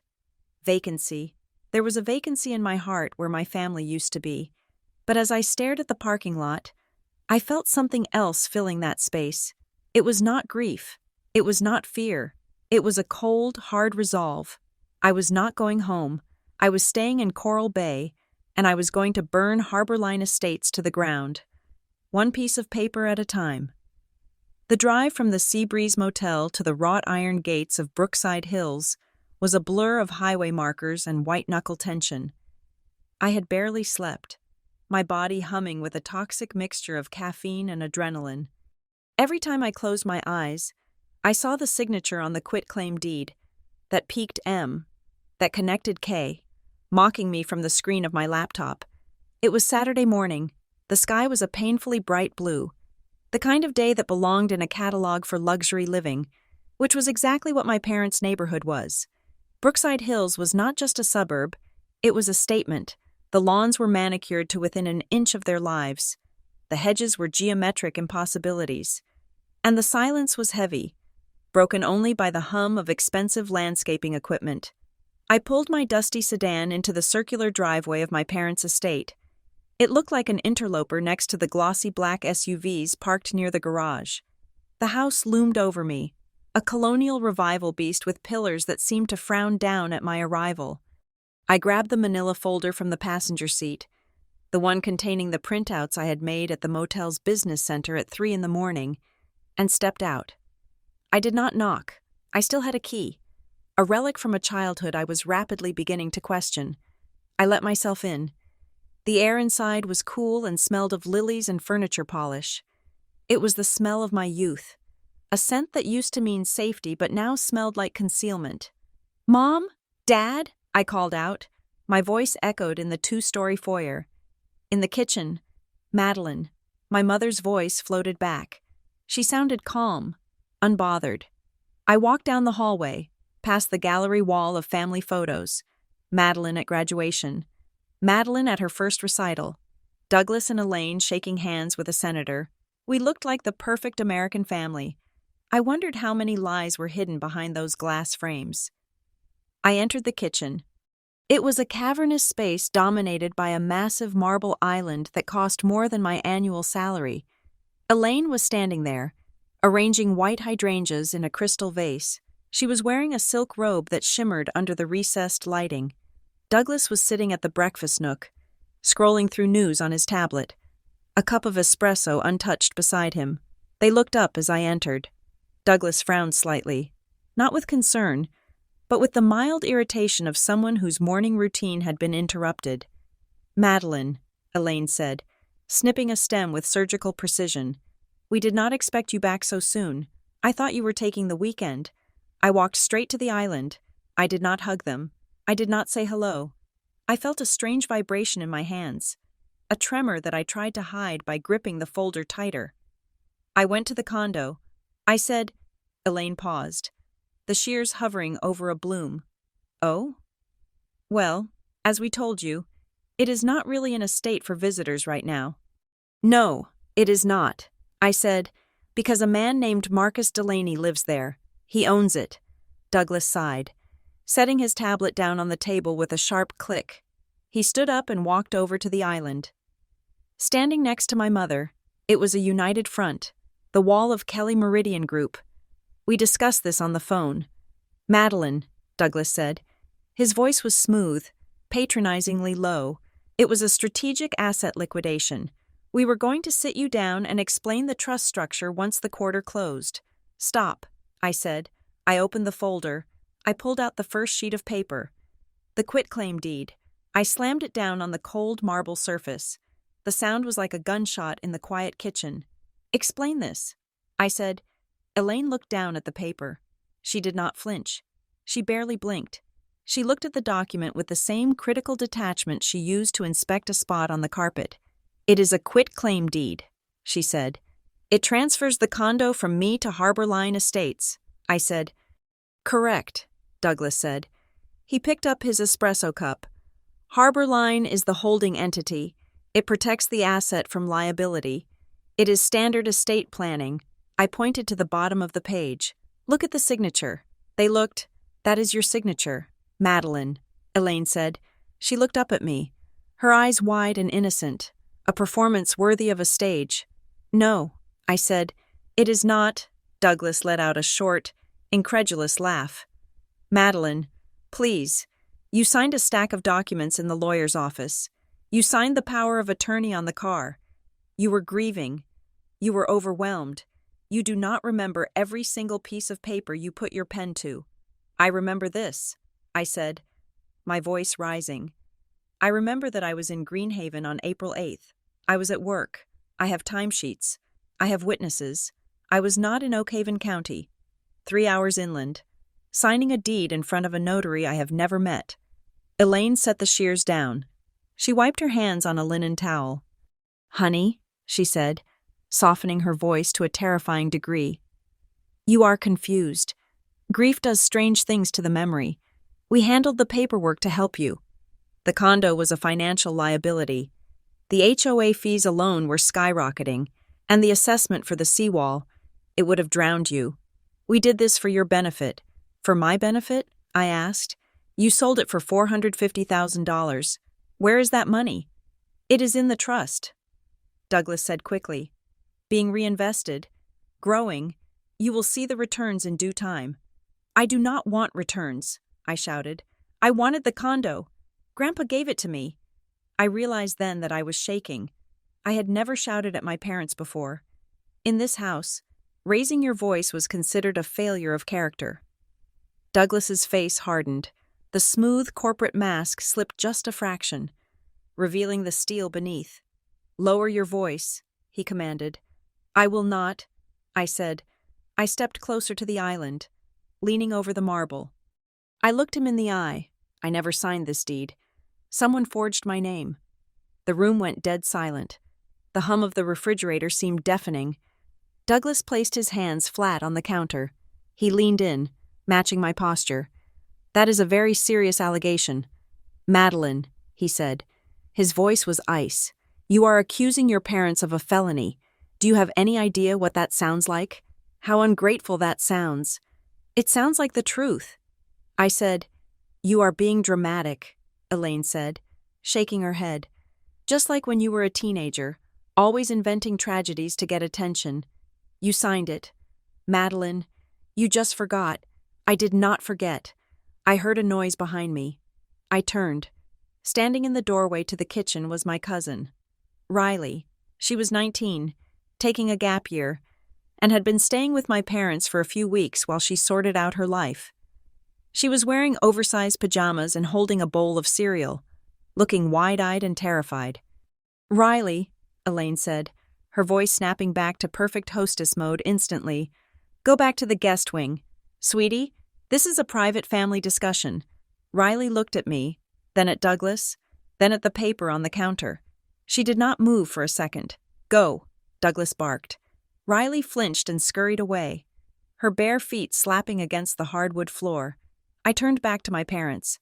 Vacancy. There was a vacancy in my heart where my family used to be. But as I stared at the parking lot, I felt something else filling that space. It was not grief. It was not fear. It was a cold, hard resolve. I was not going home. I was staying in Coral Bay, and I was going to burn Harborline Estates to the ground, one piece of paper at a time. The drive from the Seabreeze Motel to the wrought iron gates of Brookside Hills was a blur of highway markers and white-knuckle tension. I had barely slept, my body humming with a toxic mixture of caffeine and adrenaline. Every time I closed my eyes, I saw the signature on the quitclaim deed, that peaked M, that connected K, mocking me from the screen of my laptop. It was Saturday morning. The sky was a painfully bright blue, the kind of day that belonged in a catalog for luxury living, which was exactly what my parents' neighborhood was. Brookside Hills was not just a suburb, it was a statement. The lawns were manicured to within an inch of their lives. The hedges were geometric impossibilities. And the silence was heavy, broken only by the hum of expensive landscaping equipment. I pulled my dusty sedan into the circular driveway of my parents' estate. It looked like an interloper next to the glossy black SUVs parked near the garage. The house loomed over me, a colonial revival beast with pillars that seemed to frown down at my arrival. I grabbed the manila folder from the passenger seat, the one containing the printouts I had made at the motel's business center at 3 a.m, and stepped out. I did not knock. I still had a key, a relic from a childhood I was rapidly beginning to question. I let myself in. The air inside was cool and smelled of lilies and furniture polish. It was the smell of my youth, a scent that used to mean safety but now smelled like concealment. "Mom? Dad?" I called out. My voice echoed in the 2-story foyer. In the kitchen, Madeline. My mother's voice floated back. She sounded calm, unbothered. I walked down the hallway, past the gallery wall of family photos. Madeline at graduation. Madeline at her first recital. Douglas and Elaine shaking hands with a senator. We looked like the perfect American family. I wondered how many lies were hidden behind those glass frames. I entered the kitchen. It was a cavernous space dominated by a massive marble island that cost more than my annual salary. Elaine was standing there, arranging white hydrangeas in a crystal vase. She was wearing a silk robe that shimmered under the recessed lighting. Douglas was sitting at the breakfast nook, scrolling through news on his tablet, a cup of espresso untouched beside him. They looked up as I entered. Douglas frowned slightly, not with concern, but with the mild irritation of someone whose morning routine had been interrupted. "Madeline," Elaine said, snipping a stem with surgical precision. "We did not expect you back so soon. I thought you were taking the weekend." I walked straight to the island. I did not hug them. I did not say hello. I felt a strange vibration in my hands, a tremor that I tried to hide by gripping the folder tighter. I went to the condo. I said, Elaine paused, the shears hovering over a bloom. "Oh? Well, as we told you, it is not really an estate for visitors right now." "No, it is not," I said, "because a man named Marcus Delaney lives there. He owns it." Douglas sighed, setting his tablet down on the table with a sharp click. He stood up and walked over to the island. Standing next to my mother, it was a united front, the wall of Kelly Meridian Group. We discussed this on the phone. "Madeline," Douglas said. His voice was smooth, patronizingly low. "It was a strategic asset liquidation. We were going to sit you down and explain the trust structure once the quarter closed." "Stop," I said. I opened the folder. I pulled out the first sheet of paper. The quitclaim deed. I slammed it down on the cold marble surface. The sound was like a gunshot in the quiet kitchen. "Explain this," I said. Elaine looked down at the paper. She did not flinch. She barely blinked. She looked at the document with the same critical detachment she used to inspect a spot on the carpet. "It is a quit-claim deed," she said. "It transfers the condo from me to Harbor Line Estates," I said. "Correct," Douglas said. He picked up his espresso cup. "Harbor Line is the holding entity. It protects the asset from liability. It is standard estate planning." I pointed to the bottom of the page. "Look at the signature." They looked. "That is your signature, Madeline," Elaine said. She looked up at me, her eyes wide and innocent, a performance worthy of a stage. "No," I said. "It is not." Douglas let out a short, incredulous laugh. "Madeline, please. You signed a stack of documents in the lawyer's office. You signed the power of attorney on the car. You were grieving. You were overwhelmed. You do not remember every single piece of paper you put your pen to. I remember this," I said, my voice rising. "I remember that I was in Greenhaven on April 8th. I was at work. I have timesheets. I have witnesses. I was not in Oakhaven County, 3 hours inland, signing a deed in front of a notary I have never met." Elaine set the shears down. She wiped her hands on a linen towel. "Honey," she said, softening her voice to a terrifying degree, "you are confused. Grief does strange things to the memory. We handled the paperwork to help you. The condo was a financial liability. The HOA fees alone were skyrocketing, and the assessment for the seawall, it would have drowned you. We did this for your benefit." "For my benefit?" I asked. "You sold it for $450,000. Where is that money?" "It is in the trust," Douglas said quickly. "Being reinvested, growing. You will see the returns in due time." "I do not want returns," I shouted. "I wanted the condo. Grandpa gave it to me." I realized then that I was shaking. I had never shouted at my parents before. In this house, raising your voice was considered a failure of character. Douglas's face hardened. The smooth corporate mask slipped just a fraction, revealing the steel beneath. "Lower your voice," he commanded. "I will not," I said. I stepped closer to the island, leaning over the marble. I looked him in the eye. I never signed this deed. Someone forged my name. The room went dead silent. The hum of the refrigerator seemed deafening. Douglas placed his hands flat on the counter. He leaned in, matching my posture. "That is a very serious allegation. Madeline," he said. His voice was ice. "You are accusing your parents of a felony. Do you have any idea what that sounds like? How ungrateful that sounds." "It sounds like the truth." I said. "You are being dramatic," Elaine said, shaking her head. "Just like when you were a teenager, always inventing tragedies to get attention. You signed it. Madeline, you just forgot." I did not forget. I heard a noise behind me. I turned. Standing in the doorway to the kitchen was my cousin, Riley. She was 19, taking a gap year, and had been staying with my parents for a few weeks while she sorted out her life. She was wearing oversized pajamas and holding a bowl of cereal, looking wide-eyed and terrified. "Riley," Elaine said, her voice snapping back to perfect hostess mode instantly, "go back to the guest wing. Sweetie, this is a private family discussion." Riley looked at me, then at Douglas, then at the paper on the counter. She did not move for a second. "Go," Douglas barked. Riley flinched and scurried away, her bare feet slapping against the hardwood floor. I turned back to my parents.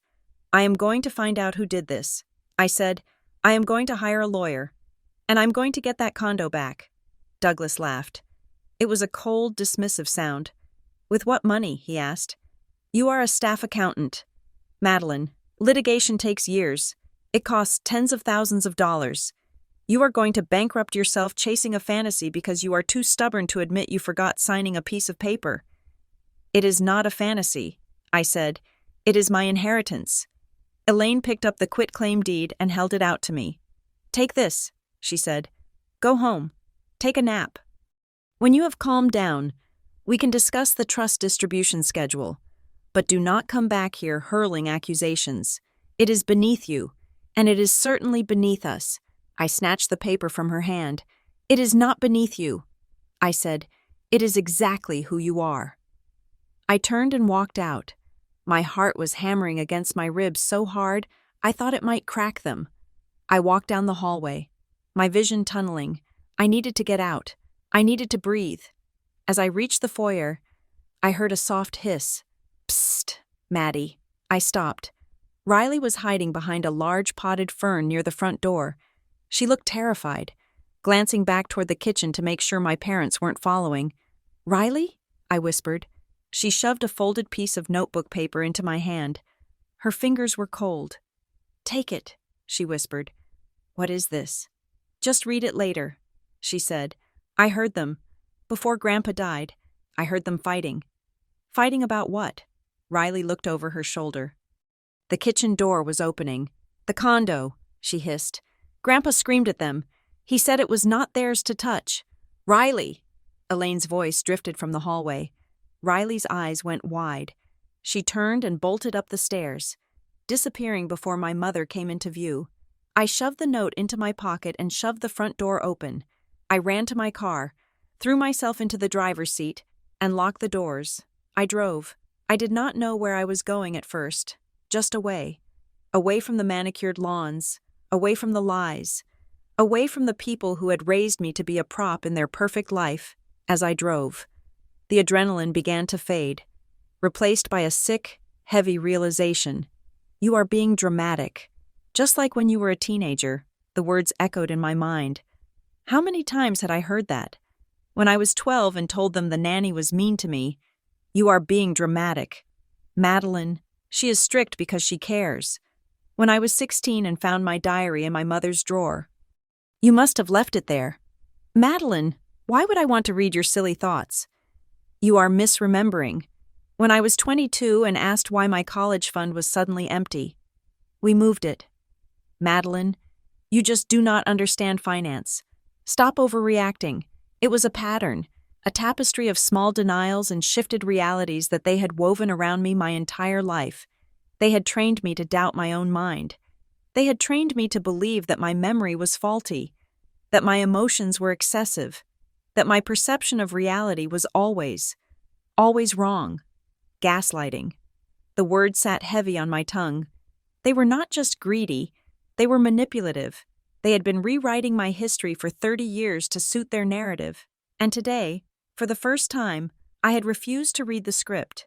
"I am going to find out who did this," I said. "I am going to hire a lawyer. And I'm going to get that condo back." Douglas laughed. It was a cold, dismissive sound. "With what money?" he asked. "You are a staff accountant. Madeline, litigation takes years. It costs tens of thousands of dollars. You are going to bankrupt yourself chasing a fantasy because you are too stubborn to admit you forgot signing a piece of paper." "It is not a fantasy," I said. "It is my inheritance." Elaine picked up the quitclaim deed and held it out to me. "Take this," she said. "Go home. Take a nap. When you have calmed down, we can discuss the trust distribution schedule. But do not come back here hurling accusations. It is beneath you. And it is certainly beneath us. I snatched the paper from her hand. It is not beneath you. I said, it is exactly who you are. I turned and walked out. My heart was hammering against my ribs so hard, I thought it might crack them. I walked down the hallway, my vision tunneling. I needed to get out. I needed to breathe. As I reached the foyer, I heard a soft hiss. Psst, Maddie. I stopped. Riley was hiding behind a large potted fern near the front door. She looked terrified, glancing back toward the kitchen to make sure my parents weren't following. Riley? I whispered. She shoved a folded piece of notebook paper into my hand. Her fingers were cold. Take it, she whispered. What is this? Just read it later, she said. I heard them. Before Grandpa died, I heard them fighting. Fighting about what? Riley looked over her shoulder. The kitchen door was opening. The condo, she hissed. Grandpa screamed at them. He said it was not theirs to touch. Riley! Elaine's voice drifted from the hallway. Riley's eyes went wide. She turned and bolted up the stairs, disappearing before my mother came into view. I shoved the note into my pocket and shoved the front door open. I ran to my car, threw myself into the driver's seat, and locked the doors. I drove. I did not know where I was going at first, just away. Away from the manicured lawns, away from the lies, away from the people who had raised me to be a prop in their perfect life. As I drove, the adrenaline began to fade, replaced by a sick, heavy realization. You are being dramatic. Just like when you were a teenager, the words echoed in my mind. How many times had I heard that? When I was 12 and told them the nanny was mean to me, you are being dramatic. Madeline, she is strict because she cares. When I was 16 and found my diary in my mother's drawer. You must have left it there. Madeline, why would I want to read your silly thoughts? You are misremembering. When I was 22 and asked why my college fund was suddenly empty, we moved it. Madeline, you just do not understand finance. Stop overreacting. It was a pattern, a tapestry of small denials and shifted realities that they had woven around me my entire life. They had trained me to doubt my own mind. They had trained me to believe that my memory was faulty, that my emotions were excessive, that my perception of reality was always wrong. Gaslighting. The word sat heavy on my tongue. They were not just greedy, they were manipulative. They had been rewriting my history for 30 years to suit their narrative. And today, for the first time, I had refused to read the script.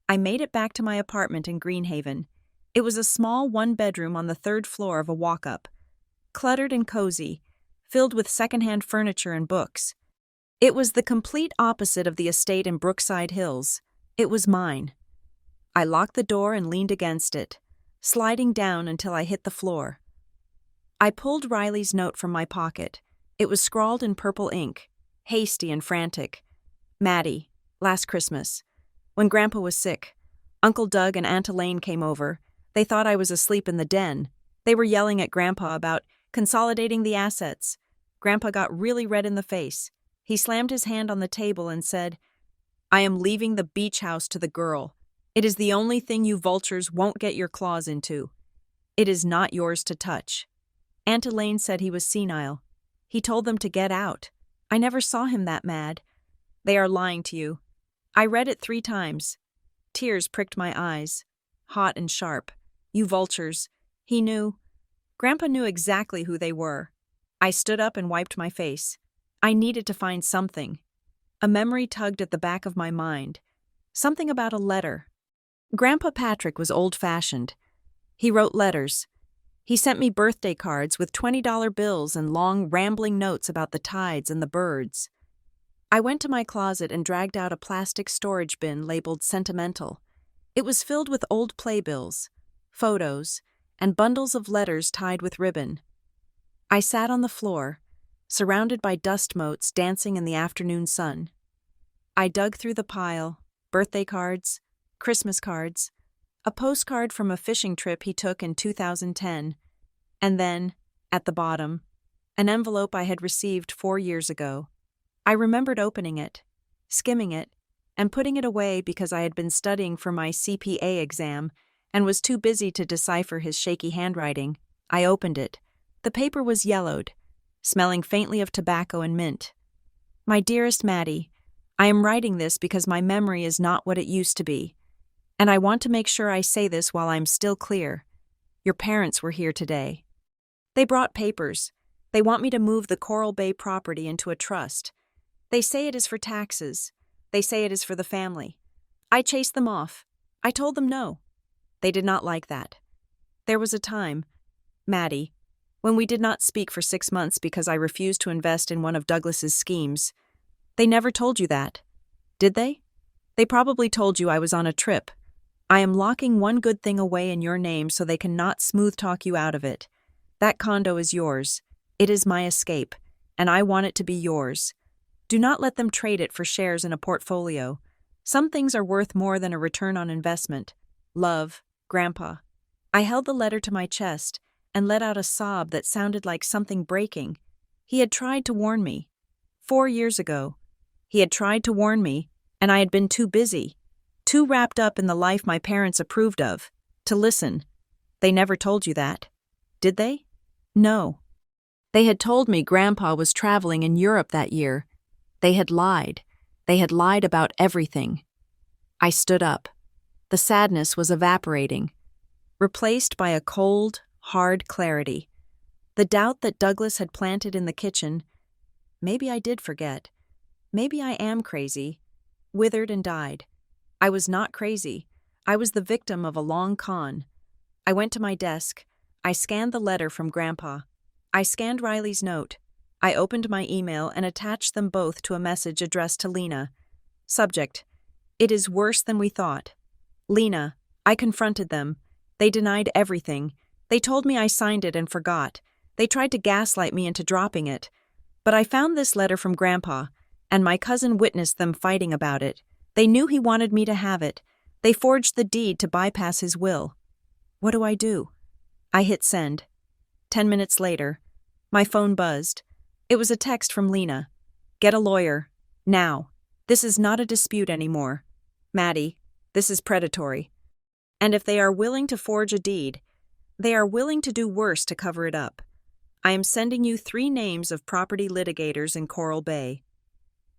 I made it back to my apartment in Greenhaven. It was a small one-bedroom on the 3rd floor of a walk-up, cluttered and cozy, filled with secondhand furniture and books. It was the complete opposite of the estate in Brookside Hills. It was mine. I locked the door and leaned against it, sliding down until I hit the floor. I pulled Riley's note from my pocket. It was scrawled in purple ink, hasty and frantic. Maddie, last Christmas, when Grandpa was sick, Uncle Doug and Aunt Elaine came over. They thought I was asleep in the den. They were yelling at Grandpa about consolidating the assets. Grandpa got really red in the face. He slammed his hand on the table and said, I am leaving the beach house to the girl. It is the only thing you vultures won't get your claws into. It is not yours to touch. Aunt Elaine said he was senile. He told them to get out. I never saw him that mad. They are lying to you. I read it 3 times. Tears pricked my eyes, hot and sharp. You vultures. He knew. Grandpa knew exactly who they were. I stood up and wiped my face. I needed to find something. A memory tugged at the back of my mind. Something about a letter. Grandpa Patrick was old-fashioned. He wrote letters. He sent me birthday cards with $20 bills and long, rambling notes about the tides and the birds. I went to my closet and dragged out a plastic storage bin labeled sentimental. It was filled with old playbills, photos, and bundles of letters tied with ribbon. I sat on the floor, surrounded by dust motes dancing in the afternoon sun. I dug through the pile, birthday cards, Christmas cards, a postcard from a fishing trip he took in 2010, and then, at the bottom, an envelope I had received 4 years ago. I remembered opening it, skimming it, and putting it away because I had been studying for my CPA exam and was too busy to decipher his shaky handwriting. I opened it. The paper was yellowed, smelling faintly of tobacco and mint. My dearest Maddie, I am writing this because my memory is not what it used to be, and I want to make sure I say this while I'm still clear. Your parents were here today. They brought papers. They want me to move the Coral Bay property into a trust. They say it is for taxes. They say it is for the family. I chased them off. I told them no. They did not like that. There was a time, Maddie, when we did not speak for 6 months because I refused to invest in one of Douglas's schemes. They never told you that, did they? They probably told you I was on a trip. I am locking one good thing away in your name so they cannot smooth-talk you out of it. That condo is yours. It is my escape, and I want it to be yours. Do not let them trade it for shares in a portfolio. Some things are worth more than a return on investment. Love, Grandpa. I held the letter to my chest and let out a sob that sounded like something breaking. He had tried to warn me. 4 years ago. He had tried to warn me, and I had been too busy, too wrapped up in the life my parents approved of, to listen. They never told you that, did they? No. They had told me Grandpa was traveling in Europe that year. They had lied. They had lied about everything. I stood up. The sadness was evaporating, replaced by a cold, hard clarity. The doubt that Douglas had planted in the kitchen, maybe I did forget. Maybe I am crazy, withered and died. I was not crazy. I was the victim of a long con. I went to my desk. I scanned the letter from Grandpa. I scanned Riley's note. I opened my email and attached them both to a message addressed to Lena. Subject: It is worse than we thought. Lena, I confronted them. They denied everything. They told me I signed it and forgot. They tried to gaslight me into dropping it. But I found this letter from Grandpa, and my cousin witnessed them fighting about it. They knew he wanted me to have it. They forged the deed to bypass his will. What do I do? I hit send. 10 minutes later, my phone buzzed. It was a text from Lena. Get a lawyer. Now. This is not a dispute anymore. Maddie, this is predatory. And if they are willing to forge a deed, they are willing to do worse to cover it up. I am sending you 3 names of property litigators in Coral Bay.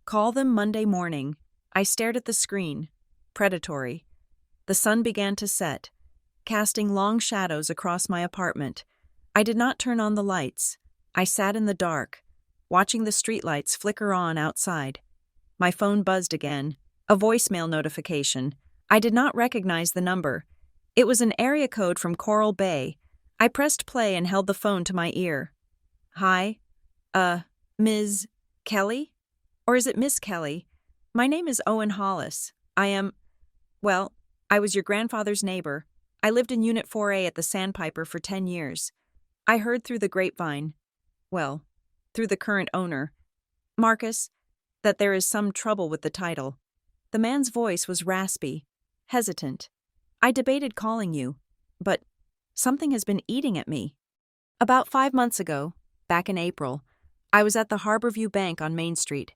Call them Monday morning. I stared at the screen. Predatory. The sun began to set, casting long shadows across my apartment. I did not turn on the lights. I sat in the dark, watching the streetlights flicker on outside. My phone buzzed again. A voicemail notification. I did not recognize the number. It was an area code from Coral Bay. I pressed play and held the phone to my ear. Hi? Ms. Kelly? Or is it Miss Kelly? My name is Owen Hollis. I was your grandfather's neighbor. I lived in Unit 4A at the Sandpiper for 10 years. I heard through the grapevine, through the current owner, Marcus, that there is some trouble with the title. The man's voice was raspy, hesitant. I debated calling you, but something has been eating at me. About 5 months ago, back in April, I was at the Harborview Bank on Main Street.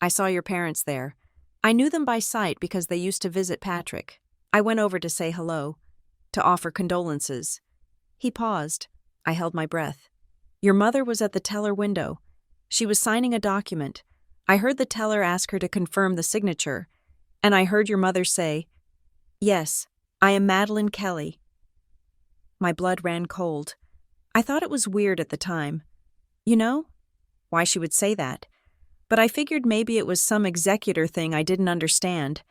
I saw your parents there. I knew them by sight because they used to visit Patrick. I went over to say hello, to offer condolences. He paused. I held my breath. Your mother was at the teller window. She was signing a document. I heard the teller ask her to confirm the signature, and I heard your mother say, "Yes, I am Madeline Kelly." My blood ran cold. I thought it was weird at the time. You know, why she would say that. But I figured maybe it was some executor thing I didn't understand.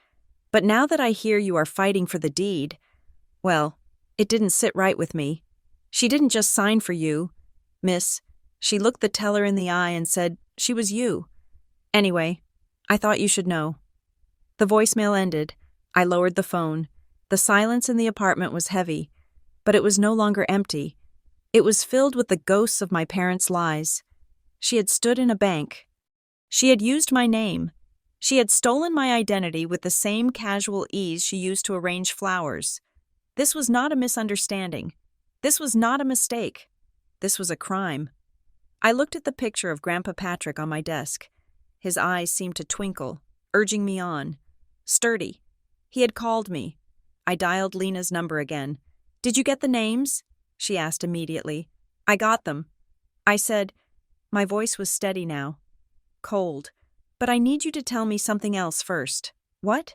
But now that I hear you are fighting for the deed, it didn't sit right with me. She didn't just sign for you, miss. She looked the teller in the eye and said she was you. Anyway, I thought you should know. The voicemail ended. I lowered the phone. The silence in the apartment was heavy, but it was no longer empty. It was filled with the ghosts of my parents' lies. She had stood in a bank. She had used my name. She had stolen my identity with the same casual ease she used to arrange flowers. This was not a misunderstanding. This was not a mistake. This was a crime. I looked at the picture of Grandpa Patrick on my desk. His eyes seemed to twinkle, urging me on. Sturdy. He had called me. I dialed Lena's number again. Did you get the names? She asked immediately. I got them. I said. My voice was steady now. Cold. But I need you to tell me something else first. What?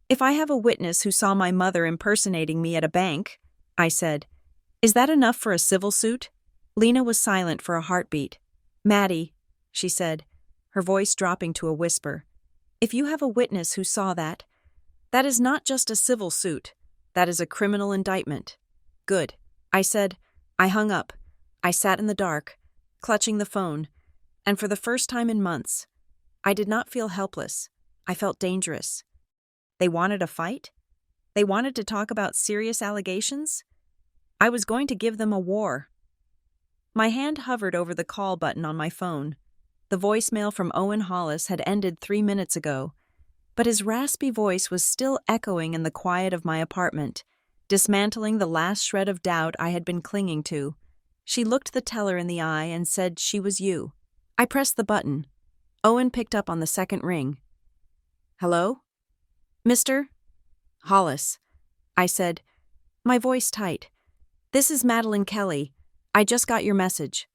If I have a witness who saw my mother impersonating me at a bank, I said, is that enough for a civil suit? Lena was silent for a heartbeat. Maddie, she said, her voice dropping to a whisper, if you have a witness who saw that, that is not just a civil suit. That is a criminal indictment. Good. I said. I hung up. I sat in the dark, clutching the phone, and for the first time in months, I did not feel helpless. I felt dangerous. They wanted a fight? They wanted to talk about serious allegations? I was going to give them a war. My hand hovered over the call button on my phone. The voicemail from Owen Hollis had ended 3 minutes ago, but his raspy voice was still echoing in the quiet of my apartment, dismantling the last shred of doubt I had been clinging to. She looked the teller in the eye and said she was you. I pressed the button. Owen picked up on the second ring. Hello? Mr. Hollis, I said, my voice tight. This is Madeline Kelly. I just got your message.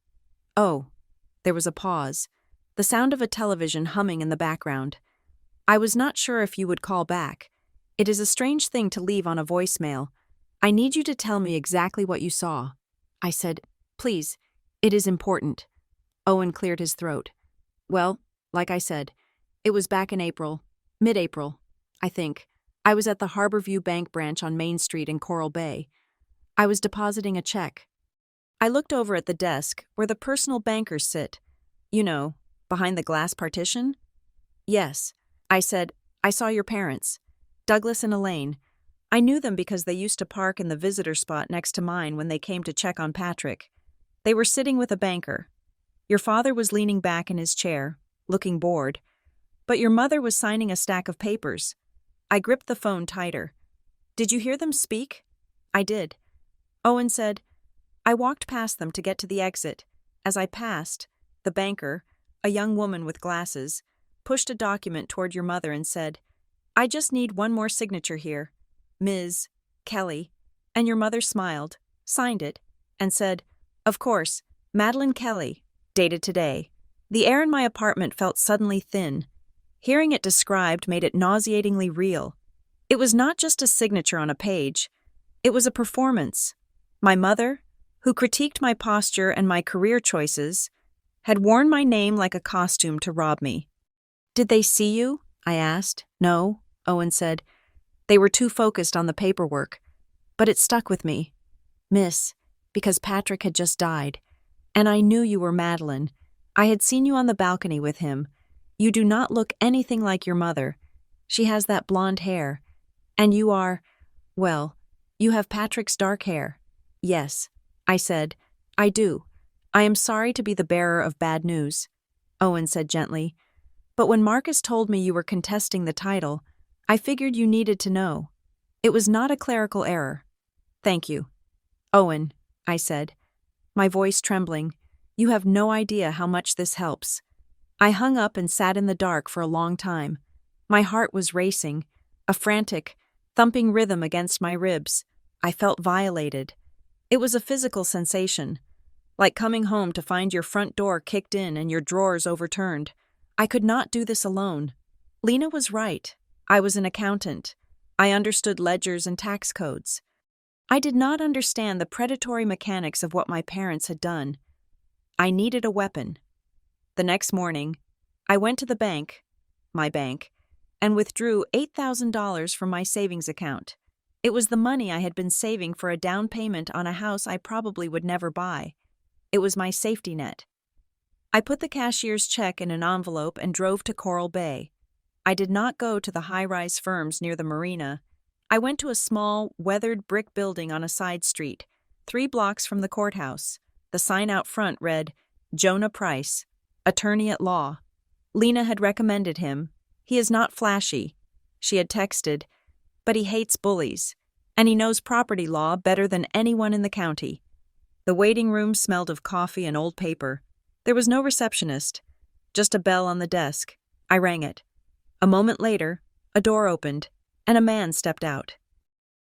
Oh. There was a pause, the sound of a television humming in the background. I was not sure if you would call back. It is a strange thing to leave on a voicemail. I need you to tell me exactly what you saw. I said, please, it is important. Owen cleared his throat. Well, like I said, it was back in April, mid-April, I think. I was at the Harborview Bank branch on Main Street in Coral Bay. I was depositing a check. I looked over at the desk where the personal bankers sit. You know, behind the glass partition? Yes. I said, I saw your parents, Douglas and Elaine. I knew them because they used to park in the visitor spot next to mine when they came to check on Patrick. They were sitting with a banker. Your father was leaning back in his chair, looking bored. But your mother was signing a stack of papers. I gripped the phone tighter. Did you hear them speak? I did. Owen said, I walked past them to get to the exit. As I passed, the banker, a young woman with glasses, pushed a document toward your mother and said, I just need one more signature here. Ms. Kelly. And your mother smiled, signed it, and said, of course, Madeline Kelly, dated today. The air in my apartment felt suddenly thin. Hearing it described made it nauseatingly real. It was not just a signature on a page. It was a performance. My mother, who critiqued my posture and my career choices, had worn my name like a costume to rob me. Did they see you? I asked. No, Owen said. They were too focused on the paperwork. But it stuck with me. Miss, because Patrick had just died. And I knew you were Madeline. I had seen you on the balcony with him. You do not look anything like your mother. She has that blonde hair. And you are, well, you have Patrick's dark hair. Yes, I said, I do. I am sorry to be the bearer of bad news, Owen said gently. But when Marcus told me you were contesting the title, I figured you needed to know. It was not a clerical error. Thank you. Owen, I said, my voice trembling, you have no idea how much this helps. I hung up and sat in the dark for a long time. My heart was racing, a frantic, thumping rhythm against my ribs. I felt violated. It was a physical sensation, like coming home to find your front door kicked in and your drawers overturned. I could not do this alone. Lena was right. I was an accountant. I understood ledgers and tax codes. I did not understand the predatory mechanics of what my parents had done. I needed a weapon. The next morning, I went to the bank, my bank, and withdrew $8,000 from my savings account. It was the money I had been saving for a down payment on a house I probably would never buy. It was my safety net. I put the cashier's check in an envelope and drove to Coral Bay. I did not go to the high-rise firms near the marina. I went to a small, weathered brick building on a side street, 3 blocks from the courthouse. The sign out front read, Jonah Price, attorney at law. Lena had recommended him. He is not flashy, she had texted, but he hates bullies, and he knows property law better than anyone in the county. The waiting room smelled of coffee and old paper. There was no receptionist, just a bell on the desk. I rang it. A moment later, a door opened, and a man stepped out.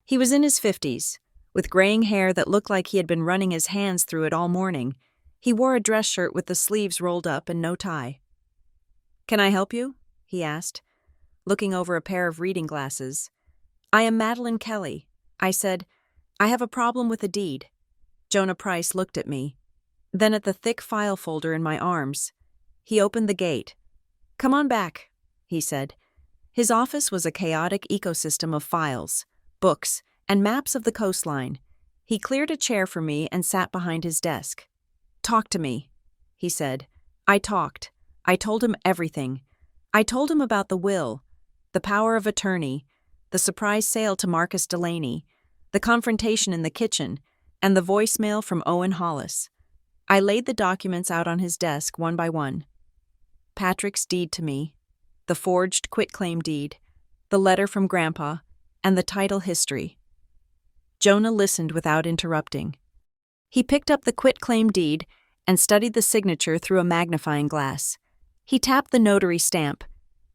He was in his 50s, with graying hair that looked like he had been running his hands through it all morning. He wore a dress shirt with the sleeves rolled up and no tie. "Can I help you?" he asked, looking over a pair of reading glasses. "I am Madeline Kelly," I said. "I have a problem with a deed." Jonah Price looked at me, then at the thick file folder in my arms. He opened the gate. "Come on back," he said. His office was a chaotic ecosystem of files, books, and maps of the coastline. He cleared a chair for me and sat behind his desk. "Talk to me," he said. I talked. I told him everything. I told him about the will, the power of attorney, the surprise sale to Marcus Delaney, the confrontation in the kitchen, and the voicemail from Owen Hollis. I laid the documents out on his desk one by one. Patrick's deed to me, the forged quitclaim deed, the letter from Grandpa, and the title history. Jonah listened without interrupting. He picked up the quitclaim deed and studied the signature through a magnifying glass. He tapped the notary stamp.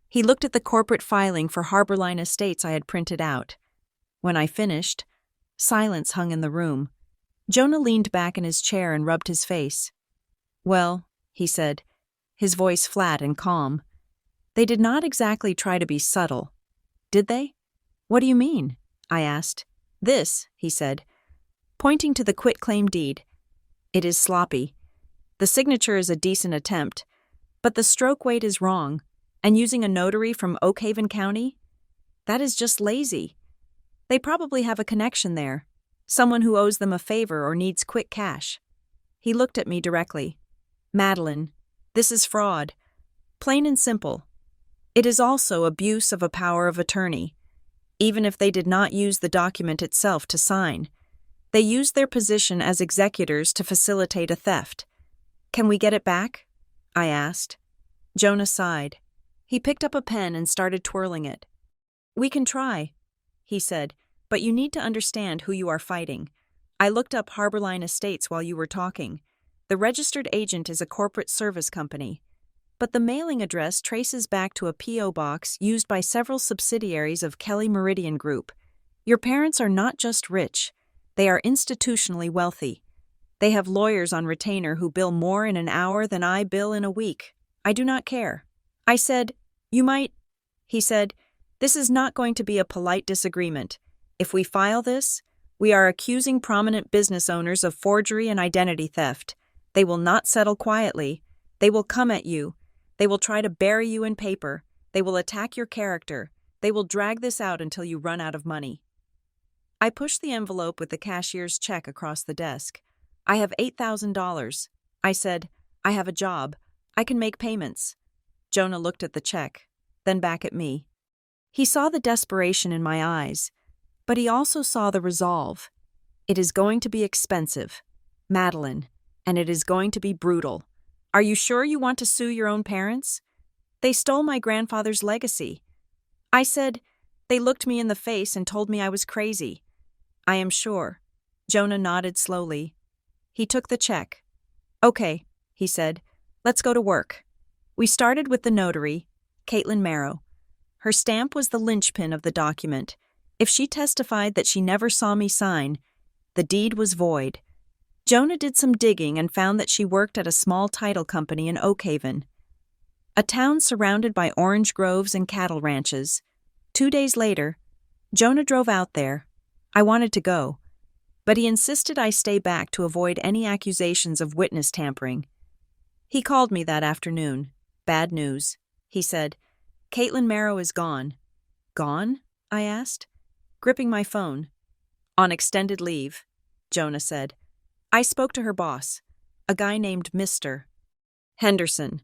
He looked at the corporate filing for Harborline Estates I had printed out. When I finished, silence hung in the room. Jonah leaned back in his chair and rubbed his face. "Well," he said, his voice flat and calm. "They did not exactly try to be subtle, did they?" "What do you mean?" I asked. "This," he said, pointing to the quitclaim deed. "It is sloppy. The signature is a decent attempt, but the stroke weight is wrong, and using a notary from Oakhaven County? That is just lazy. They probably have a connection there, someone who owes them a favor or needs quick cash." He looked at me directly. "Madeline, this is fraud. Plain and simple. It is also abuse of a power of attorney. Even if they did not use the document itself to sign, they used their position as executors to facilitate a theft. Can we get it back?" I asked. Jonah sighed. He picked up a pen and started twirling it. "We can try," he said, "but you need to understand who you are fighting. I looked up Harborline Estates while you were talking. The registered agent is a corporate service company, but the mailing address traces back to a P.O. box used by several subsidiaries of Kelly Meridian Group. Your parents are not just rich, they are institutionally wealthy. They have lawyers on retainer who bill more in an hour than I bill in a week. I do not care." I said, "You might," he said, "this is not going to be a polite disagreement. If we file this, we are accusing prominent business owners of forgery and identity theft. They will not settle quietly. They will come at you. They will try to bury you in paper. They will attack your character. They will drag this out until you run out of money." I pushed the envelope with the cashier's check across the desk. "I have $8,000. I said, "I have a job. I can make payments." Jonah looked at the check, then back at me. He saw the desperation in my eyes, but he also saw the resolve. "It is going to be expensive, Madeline, and it is going to be brutal. Are you sure you want to sue your own parents? They stole my grandfather's legacy." I said, "They looked me in the face and told me I was crazy." "I am sure." Jonah nodded slowly. He took the check. "Okay," he said, "let's go to work." We started with the notary, Caitlin Marrow. Her stamp was the linchpin of the document. If she testified that she never saw me sign, the deed was void. Jonah did some digging and found that she worked at a small title company in Oakhaven, a town surrounded by orange groves and cattle ranches. 2 days later, Jonah drove out there. I wanted to go, but he insisted I stay back to avoid any accusations of witness tampering. He called me that afternoon. "Bad news," he said. "Caitlin Marrow is gone." "Gone?" I asked, gripping my phone. "On extended leave," Jonah said. "I spoke to her boss, a guy named Mr. Henderson.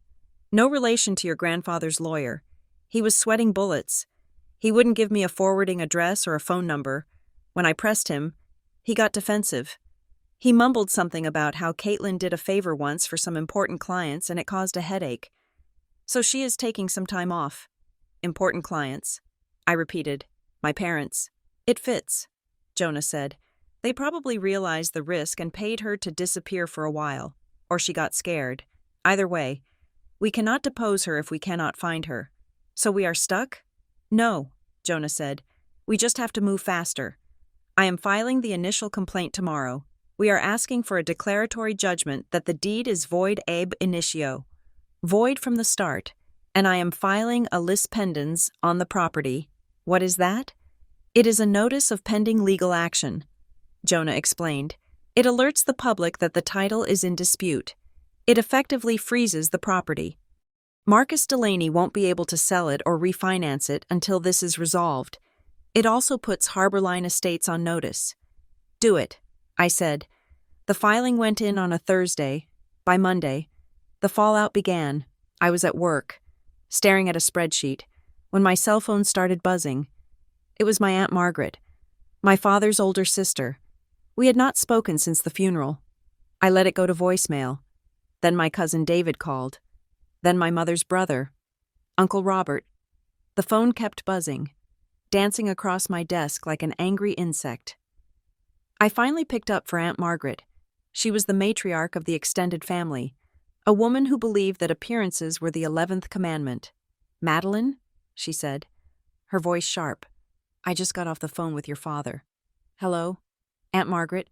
No relation to your grandfather's lawyer. He was sweating bullets. He wouldn't give me a forwarding address or a phone number. When I pressed him, he got defensive. He mumbled something about how Caitlin did a favor once for some important clients and it caused a headache. So she is taking some time off." "Important clients," I repeated. "My parents." "It fits," Jonah said. "They probably realized the risk and paid her to disappear for a while, or she got scared. Either way, we cannot depose her if we cannot find her. So we are stuck?" "No," Jonah said. "We just have to move faster. I am filing the initial complaint tomorrow. We are asking for a declaratory judgment that the deed is void ab initio, void from the start, and I am filing a lis pendens on the property. What is that? It is a notice of pending legal action, Jonah explained. It alerts the public that the title is in dispute. It effectively freezes the property. Marcus Delaney won't be able to sell it or refinance it until this is resolved. It also puts Harborline Estates on notice. Do it, I said. The filing went in on a Thursday. By Monday, the fallout began. I was at work, staring at a spreadsheet, when my cell phone started buzzing. It was my Aunt Margaret, my father's older sister. We had not spoken since the funeral. I let it go to voicemail. Then my cousin David called. Then my mother's brother, Uncle Robert. The phone kept buzzing, dancing across my desk like an angry insect. I finally picked up for Aunt Margaret. She was the matriarch of the extended family, a woman who believed that appearances were the 11th commandment. "Madeline?" she said, her voice sharp. "I just got off the phone with your father." "Hello, Aunt Margaret?"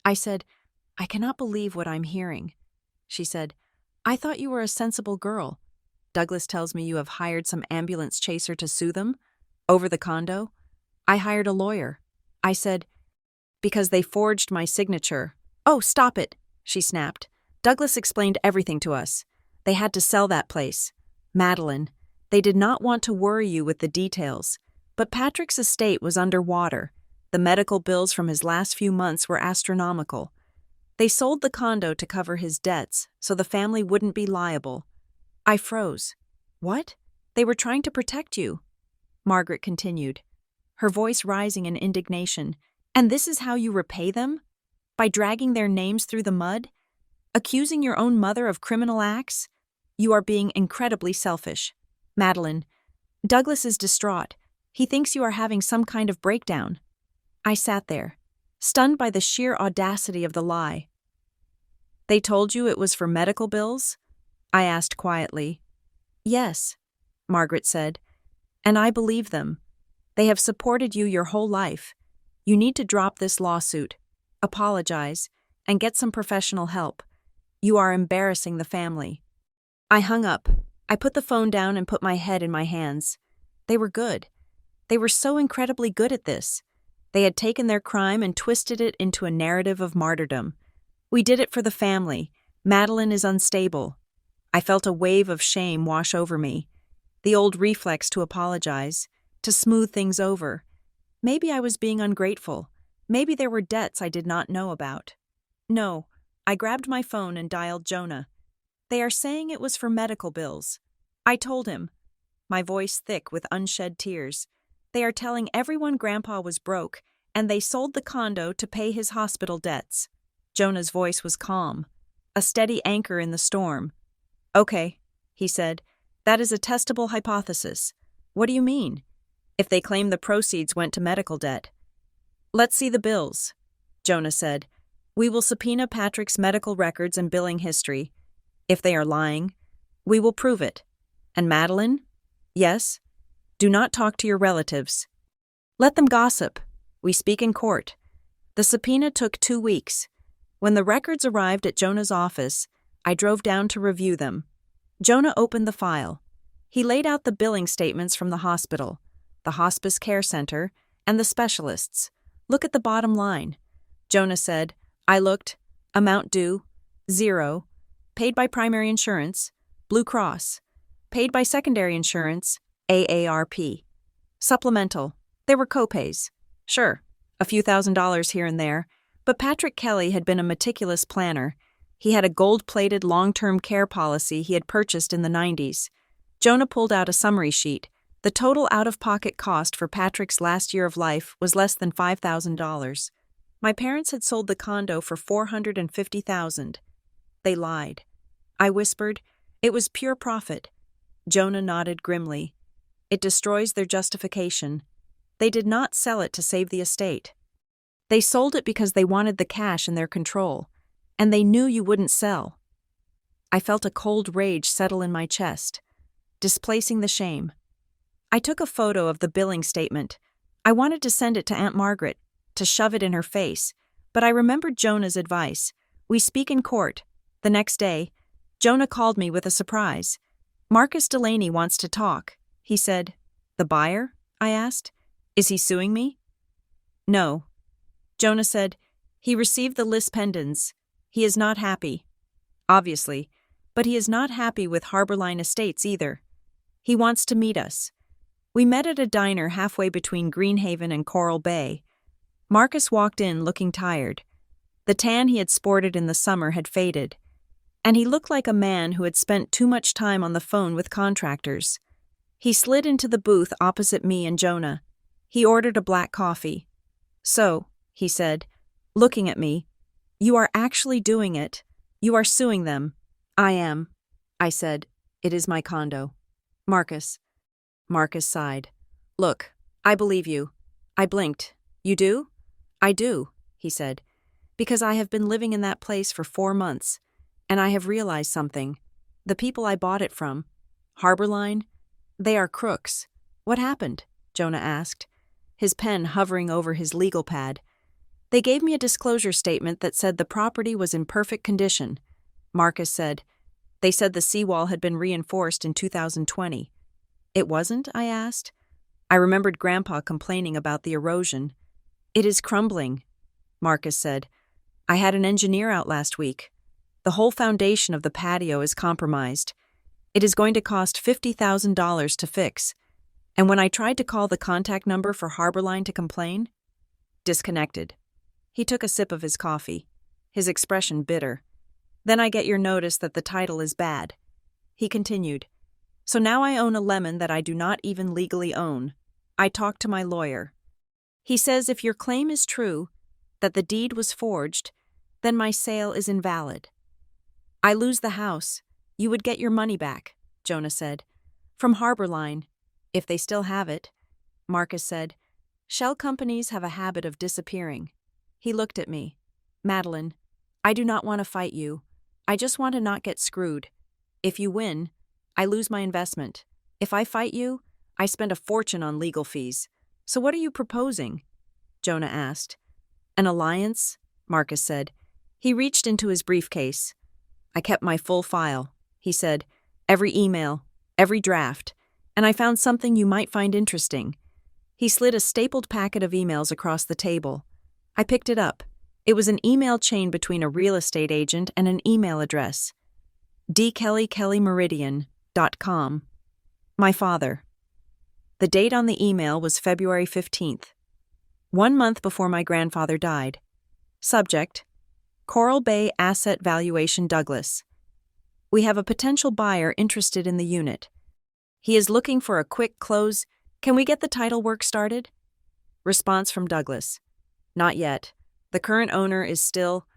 I said, "I cannot believe what I'm hearing." She said, "I thought you were a sensible girl. Douglas tells me you have hired some ambulance chaser to sue them over the condo." "I hired a lawyer." I said, "Because they forged my signature." "Oh, stop it," she snapped. "Douglas explained everything to us. They had to sell that place. Madeline, they did not want to worry you with the details. But Patrick's estate was underwater. The medical bills from his last few months were astronomical. They sold the condo to cover his debts so the family wouldn't be liable." I froze. "What? They were trying to protect you?" Margaret continued, her voice rising in indignation. "And this is how you repay them? By dragging their names through the mud? Accusing your own mother of criminal acts? You are being incredibly selfish. Madeline, Douglas is distraught. He thinks you are having some kind of breakdown." I sat there, stunned by the sheer audacity of the lie. "They told you it was for medical bills?" I asked quietly. "Yes," Margaret said, "and I believe them. They have supported you your whole life. You need to drop this lawsuit, apologize, and get some professional help. You are embarrassing the family." I hung up. I put the phone down and put my head in my hands. They were good. They were so incredibly good at this. They had taken their crime and twisted it into a narrative of martyrdom. "We did it for the family. Madeline is unstable." I felt a wave of shame wash over me. The old reflex to apologize, to smooth things over. Maybe I was being ungrateful. Maybe there were debts I did not know about. "No." I grabbed my phone and dialed Jonah. "They are saying it was for medical bills." I told him, my voice thick with unshed tears. "They are telling everyone Grandpa was broke, and they sold the condo to pay his hospital debts." Jonah's voice was calm, a steady anchor in the storm. "Okay," he said, "that is a testable hypothesis. What do you mean?" "If they claim the proceeds went to medical debt." "Let's see the bills," Jonah said. "We will subpoena Patrick's medical records and billing history. If they are lying, we will prove it. And Madeline? Yes? Do not talk to your relatives. Let them gossip. We speak in court." The subpoena took 2 weeks. When the records arrived at Jonah's office, I drove down to review them. Jonah opened the file. He laid out the billing statements from the hospital, the hospice care center, and the specialists. "Look at the bottom line." Jonah said. I looked. Amount due, 0. Paid by primary insurance, Blue Cross. Paid by secondary insurance, AARP. Supplemental. There were copays. Sure, a few $1,000s here and there, but Patrick Kelly had been a meticulous planner. He had a gold-plated long-term care policy he had purchased in the 90s. Jonah pulled out a summary sheet. The total out-of-pocket cost for Patrick's last year of life was less than $5,000. My parents had sold the condo for $450,000. They lied. I whispered, "It was pure profit." Jonah nodded grimly. "It destroys their justification. They did not sell it to save the estate. They sold it because they wanted the cash in their control, and they knew you wouldn't sell." I felt a cold rage settle in my chest, displacing the shame. I took a photo of the billing statement. I wanted to send it to Aunt Margaret, to shove it in her face, but I remembered Jonah's advice. We speak in court. The next day, Jonah called me with a surprise. Marcus Delaney wants to talk, he said. The buyer? I asked. Is he suing me? No. Jonah said, he received the lis pendens. He is not happy. Obviously, but he is not happy with Harborline Estates either. He wants to meet us. We met at a diner halfway between Greenhaven and Coral Bay. Marcus walked in looking tired. The tan he had sported in the summer had faded, and he looked like a man who had spent too much time on the phone with contractors. He slid into the booth opposite me and Jonah. He ordered a black coffee. So, he said, looking at me, you are actually doing it. You are suing them. I am. I said, it is my condo. Marcus sighed. Look, I believe you. I blinked. You do? I do, he said, because I have been living in that place for 4 months, and I have realized something. The people I bought it from, Harborline, they are crooks. What happened? Jonah asked, his pen hovering over his legal pad. They gave me a disclosure statement that said the property was in perfect condition. Marcus said, they said the seawall had been reinforced in 2020. It wasn't? I asked. I remembered Grandpa complaining about the erosion. It is crumbling, Marcus said. I had an engineer out last week. The whole foundation of the patio is compromised. It is going to cost $50,000 to fix. And when I tried to call the contact number for Harborline to complain, disconnected. He took a sip of his coffee, his expression bitter. Then I get your notice that the title is bad. He continued. So now I own a lemon that I do not even legally own. I talked to my lawyer. He says if your claim is true, that the deed was forged, then my sale is invalid. I lose the house. You would get your money back, Jonah said. From Harborline, if they still have it. Marcus said, shell companies have a habit of disappearing. He looked at me. Madeline, I do not want to fight you. I just want to not get screwed. If you win, I lose my investment. If I fight you, I spend a fortune on legal fees. So what are you proposing? Jonah asked. An alliance? Marcus said. He reached into his briefcase. I kept my full file, he said, every email, every draft, and I found something you might find interesting. He slid a stapled packet of emails across the table. I picked it up. It was an email chain between a real estate agent and an email address. dkellykellymeridian.com. My father. The date on the email was February 15th, 1 month before my grandfather died. Subject: Coral Bay Asset Valuation Douglas. We have a potential buyer interested in the unit. He is looking for a quick close. Can we get the title work started? Response from Douglas. Not yet. The current owner is still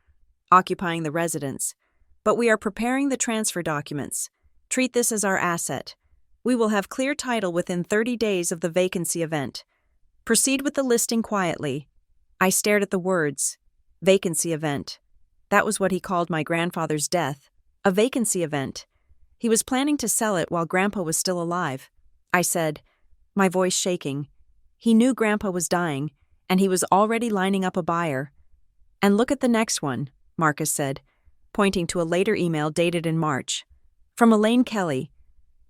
occupying the residence, but we are preparing the transfer documents. Treat this as our asset. We will have clear title within 30 days of the vacancy event. Proceed with the listing quietly. I stared at the words. Vacancy event. That was what he called my grandfather's death. A vacancy event. He was planning to sell it while Grandpa was still alive. I said, my voice shaking. He knew Grandpa was dying, and he was already lining up a buyer. And look at the next one, Marcus said, pointing to a later email dated in March. From Elaine Kelly.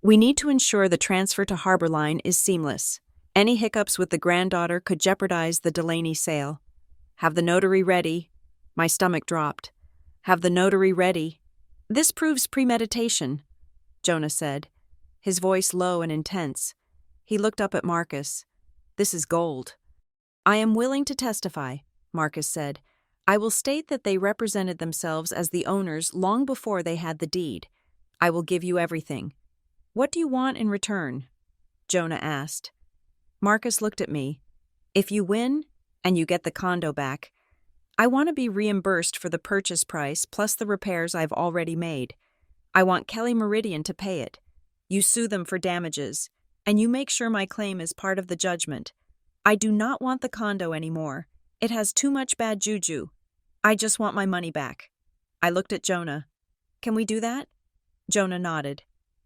We need to ensure the transfer to Harborline is seamless. Any hiccups with the granddaughter could jeopardize the Delaney sale. Have the notary ready. My stomach dropped. Have the notary ready. This proves premeditation, Jonah said, his voice low and intense. He looked up at Marcus. This is gold. I am willing to testify, Marcus said. I will state that they represented themselves as the owners long before they had the deed. I will give you everything. What do you want in return? Jonah asked. Marcus looked at me. If you win, and you get the condo back, I want to be reimbursed for the purchase price plus the repairs I've already made. I want Kelly Meridian to pay it. You sue them for damages, and you make sure my claim is part of the judgment. I do not want the condo anymore. It has too much bad juju. I just want my money back. I looked at Jonah. Can we do that? Jonah nodded.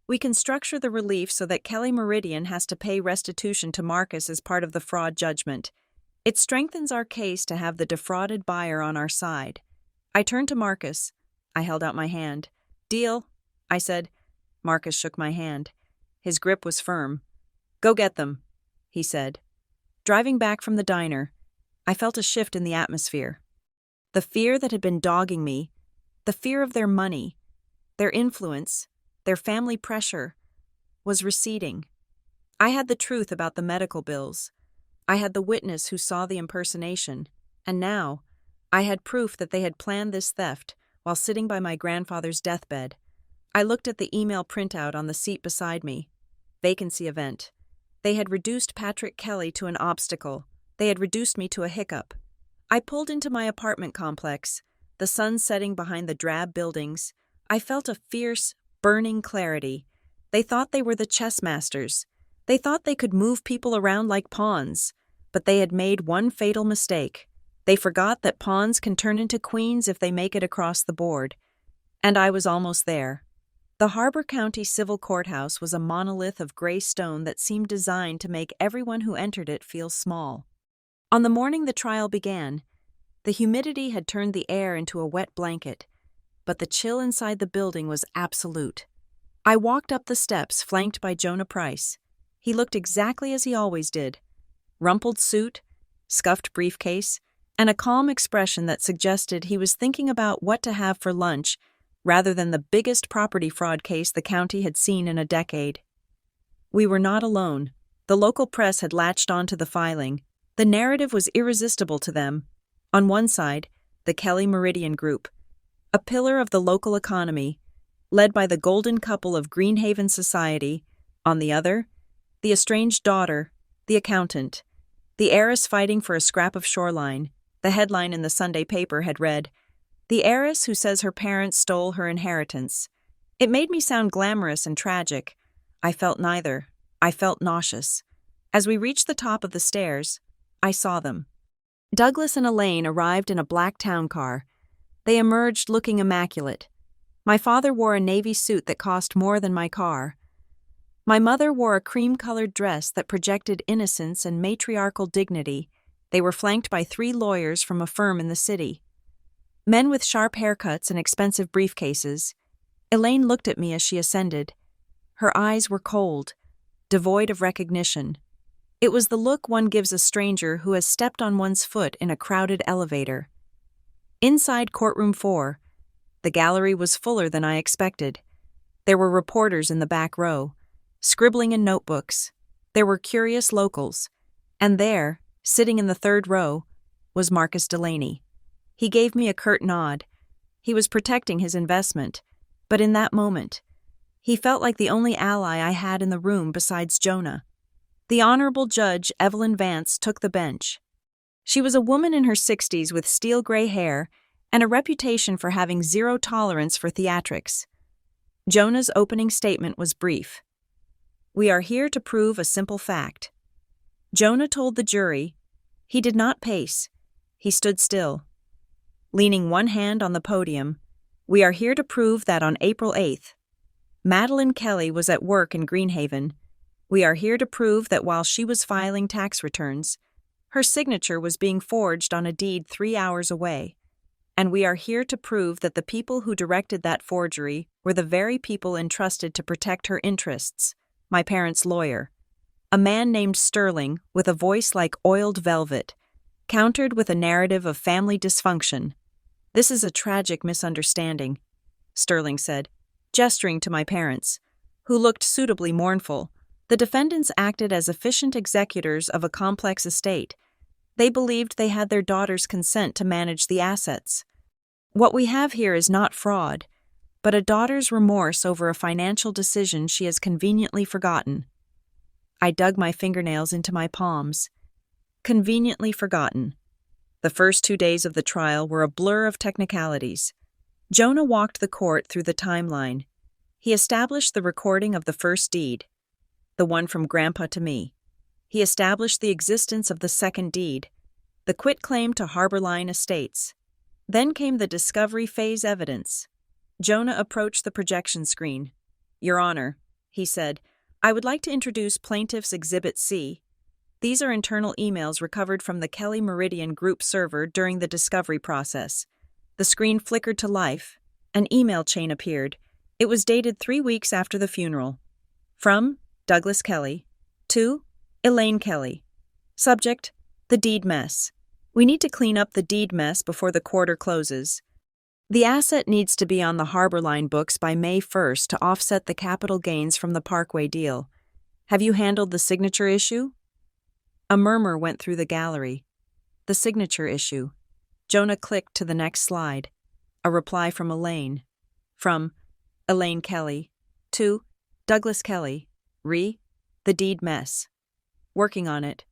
We can structure the relief so that Kelly Meridian has to pay restitution to Marcus as part of the fraud judgment. It strengthens our case to have the defrauded buyer on our side. I turned to Marcus. I held out my hand. Deal, I said. Marcus shook my hand. His grip was firm. Go get them, he said. Driving back from the diner, I felt a shift in the atmosphere. The fear that had been dogging me, the fear of their money, their influence, their family pressure, was receding. I had the truth about the medical bills. I had the witness who saw the impersonation, and now I had proof that they had planned this theft while sitting by my grandfather's deathbed. I looked at the email printout on the seat beside me. Vacancy event. They had reduced Patrick Kelly to an obstacle. They had reduced me to a hiccup. I pulled into my apartment complex, the sun setting behind the drab buildings. I felt a fierce, burning clarity. They thought they were the chess masters. They thought they could move people around like pawns, but they had made one fatal mistake. They forgot that pawns can turn into queens if they make it across the board. And I was almost there. The Harbor County Civil Courthouse was a monolith of gray stone that seemed designed to make everyone who entered it feel small. On the morning the trial began, the humidity had turned the air into a wet blanket, but the chill inside the building was absolute. I walked up the steps flanked by Jonah Price. He looked exactly as he always did. Rumpled suit, scuffed briefcase, and a calm expression that suggested he was thinking about what to have for lunch rather than the biggest property fraud case the county had seen in a decade. We were not alone. The local press had latched onto the filing. The narrative was irresistible to them. On one side, the Kelly Meridian Group, a pillar of the local economy, led by the golden couple of Greenhaven society. On the other, the estranged daughter, the accountant, the heiress fighting for a scrap of shoreline. The headline in the Sunday paper had read, "The heiress who says her parents stole her inheritance." It made me sound glamorous and tragic. I felt neither. I felt nauseous. As we reached the top of the stairs, I saw them. Douglas and Elaine arrived in a black town car. They emerged looking immaculate. My father wore a navy suit that cost more than my car. My mother wore a cream-colored dress that projected innocence and matriarchal dignity. They were flanked by 3 lawyers from a firm in the city. Men with sharp haircuts and expensive briefcases. Elaine looked at me as she ascended. Her eyes were cold, devoid of recognition. It was the look one gives a stranger who has stepped on one's foot in a crowded elevator. Inside courtroom 4, the gallery was fuller than I expected. There were reporters in the back row, scribbling in notebooks. There were curious locals. And there, sitting in the 3rd row, was Marcus Delaney. He gave me a curt nod. He was protecting his investment, but in that moment, he felt like the only ally I had in the room besides Jonah. The Honorable Judge Evelyn Vance took the bench. She was a woman in her 60s with steel gray hair and a reputation for having zero tolerance for theatrics. Jonah's opening statement was brief. "We are here to prove a simple fact." Jonah told the jury. He did not pace. He stood still. Leaning one hand on the podium, "We are here to prove that on April 8th, Madeline Kelly was at work in Greenhaven. We are here to prove that while she was filing tax returns, her signature was being forged on a deed 3 hours away. And we are here to prove that the people who directed that forgery were the very people entrusted to protect her interests, my parents' lawyer. A man named Sterling, with a voice like oiled velvet, countered with a narrative of family dysfunction. "This is a tragic misunderstanding," Sterling said, gesturing to my parents, who looked suitably mournful. The defendants acted as efficient executors of a complex estate. They believed they had their daughter's consent to manage the assets. What we have here is not fraud, but a daughter's remorse over a financial decision she has conveniently forgotten. I dug my fingernails into my palms. Conveniently forgotten. The first 2 days of the trial were a blur of technicalities. Jonah walked the court through the timeline. He established the recording of the first deed, the one from Grandpa to me. He established the existence of the second deed, the quitclaim to Harborline Estates. Then came the discovery phase evidence. Jonah approached the projection screen. "Your Honor," he said, "I would like to introduce Plaintiff's Exhibit C." These are internal emails recovered from the Kelly Meridian group server during the discovery process. The screen flickered to life. An email chain appeared. It was dated 3 weeks after the funeral. From Douglas Kelly to Elaine Kelly. Subject: the deed mess. We need to clean up the deed mess before the quarter closes. The asset needs to be on the Harbor Line books by May 1st to offset the capital gains from the Parkway deal. Have you handled the signature issue? A murmur went through the gallery. The signature issue. Jonah clicked to the next slide. A reply from Elaine. From Elaine Kelly to Douglas Kelly. The deed mess. Working on it.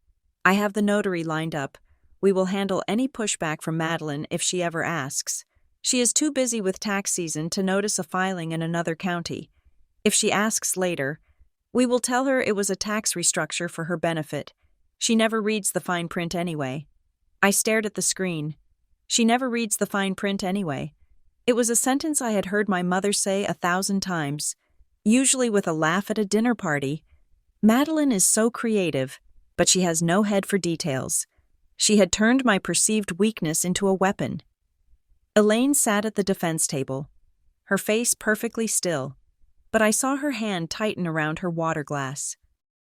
I have the notary lined up. We will handle any pushback from Madeline if she ever asks. She is too busy with tax season to notice a filing in another county. If she asks later, we will tell her it was a tax restructure for her benefit. She never reads the fine print anyway. I stared at the screen. She never reads the fine print anyway. It was a sentence I had heard my mother say 1,000 times, usually with a laugh at a dinner party. Madeline is so creative, but she has no head for details. She had turned my perceived weakness into a weapon. Elaine sat at the defense table, her face perfectly still, but I saw her hand tighten around her water glass.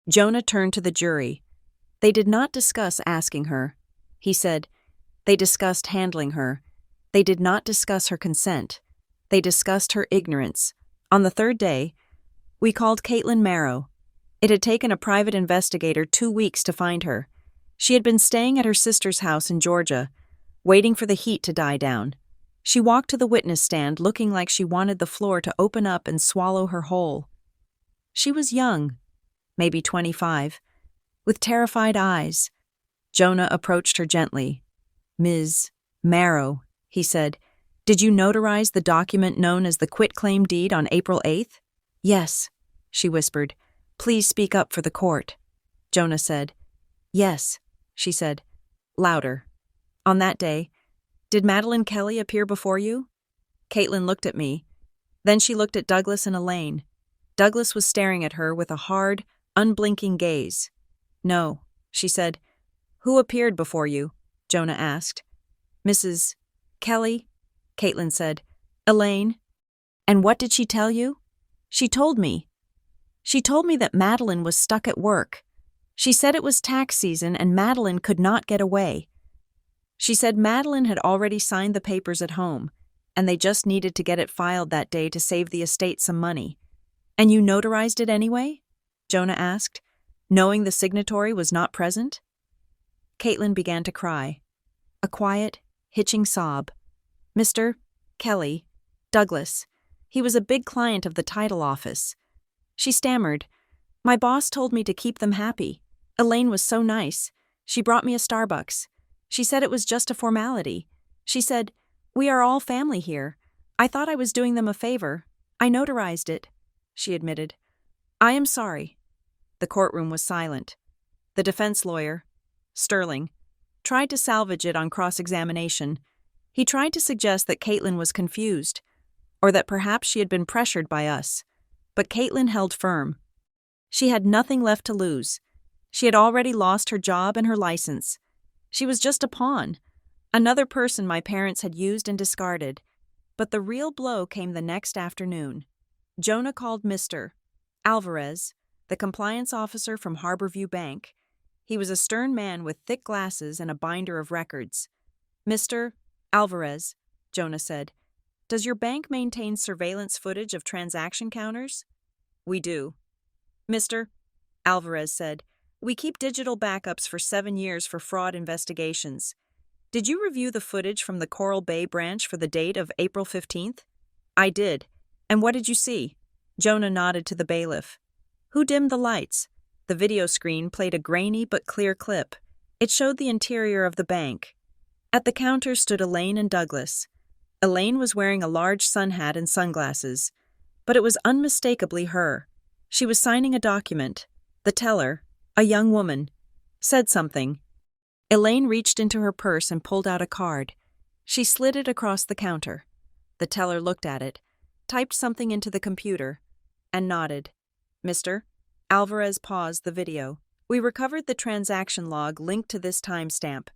Jonah turned to the jury. They did not discuss asking her. He said, they discussed handling her. They did not discuss her consent. They discussed her ignorance. On the third day, we called Caitlin Marrow. It had taken a private investigator 2 weeks to find her. She had been staying at her sister's house in Georgia, waiting for the heat to die down. She walked to the witness stand looking like she wanted the floor to open up and swallow her whole. She was young, maybe 25, with terrified eyes. Jonah approached her gently. Ms. Marrow, he said, did you notarize the document known as the quitclaim deed on April 8th? Yes, she whispered. Please speak up for the court. Jonah said. Yes, she said, louder. On that day, did Madeline Kelly appear before you? Caitlin looked at me. Then she looked at Douglas and Elaine. Douglas was staring at her with a hard, unblinking gaze. No, she said. Who appeared before you? Jonah asked. Mrs. Kelly, Caitlin said. Elaine. And what did she tell you? She told me. She told me that Madeline was stuck at work. She said it was tax season and Madeline could not get away. She said Madeline had already signed the papers at home, and they just needed to get it filed that day to save the estate some money. And you notarized it anyway? Jonah asked, knowing the signatory was not present. Caitlin began to cry. A quiet, hitching sob. Mr. Kelly, Douglas. He was a big client of the title office. She stammered. My boss told me to keep them happy. Elaine was so nice. She brought me a Starbucks. She said it was just a formality. She said, we are all family here. I thought I was doing them a favor. I notarized it, she admitted. I am sorry. The courtroom was silent. The defense lawyer, Sterling, tried to salvage it on cross-examination. He tried to suggest that Caitlin was confused, or that perhaps she had been pressured by us. But Caitlin held firm. She had nothing left to lose. She had already lost her job and her license. She was just a pawn, another person my parents had used and discarded. But the real blow came the next afternoon. Jonah called Mr. Alvarez, the compliance officer from Harborview Bank. He was a stern man with thick glasses and a binder of records. Mr. Alvarez, Jonah said, does your bank maintain surveillance footage of transaction counters? We do. Mr. Alvarez said, we keep digital backups for 7 years for fraud investigations. Did you review the footage from the Coral Bay branch for the date of April 15th? I did. And what did you see? Jonah nodded to the bailiff. Who dimmed the lights? The video screen played a grainy but clear clip. It showed the interior of the bank. At the counter stood Elaine and Douglas. Elaine was wearing a large sun hat and sunglasses, but it was unmistakably her. She was signing a document. The teller, a young woman, said something. Elaine reached into her purse and pulled out a card. She slid it across the counter. The teller looked at it, typed something into the computer, and nodded. Mr. Alvarez paused the video. We recovered the transaction log linked to this timestamp.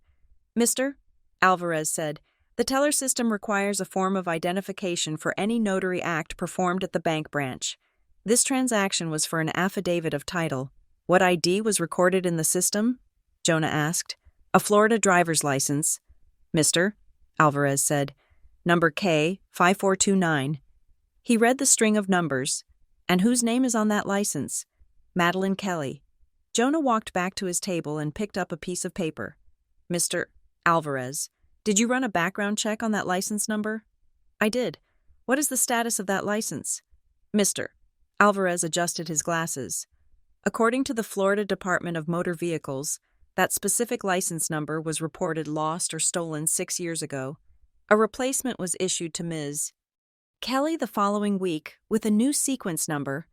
Mr. Alvarez said, the teller system requires a form of identification for any notary act performed at the bank branch. This transaction was for an affidavit of title. What ID was recorded in the system? Jonah asked. A Florida driver's license. Mr. Alvarez said, number K5429. He read the string of numbers. And whose name is on that license? Madeline Kelly. Jonah walked back to his table and picked up a piece of paper. Mr. Alvarez, did you run a background check on that license number? I did. What is the status of that license? Mr. Alvarez adjusted his glasses. According to the Florida Department of Motor Vehicles, that specific license number was reported lost or stolen 6 years ago. A replacement was issued to Ms. Kelly the following week with a new sequence number.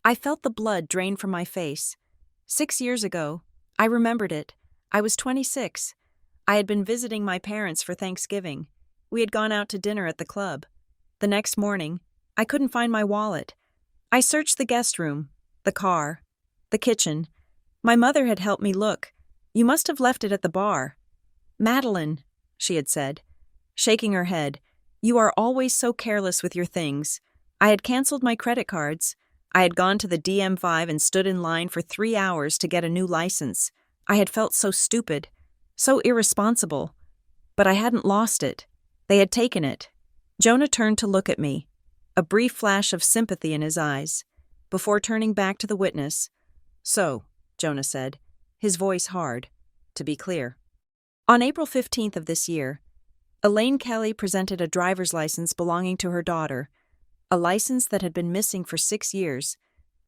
I felt the blood drain from my face. 6 years ago, I remembered it. I was 26. I had been visiting my parents for Thanksgiving. We had gone out to dinner at the club. The next morning, I couldn't find my wallet. I searched the guest room, the car, the kitchen. My mother had helped me look. You must have left it at the bar. Madeline, she had said, shaking her head, you are always so careless with your things. I had canceled my credit cards. I had gone to the DM5 and stood in line for 3 hours to get a new license. I had felt so stupid, so irresponsible. But I hadn't lost it. They had taken it. Jonah turned to look at me, a brief flash of sympathy in his eyes, before turning back to the witness. So, Jonah said, his voice hard, to be clear. On April 15th of this year, Elaine Kelly presented a driver's license belonging to her daughter, a license that had been missing for 6 years.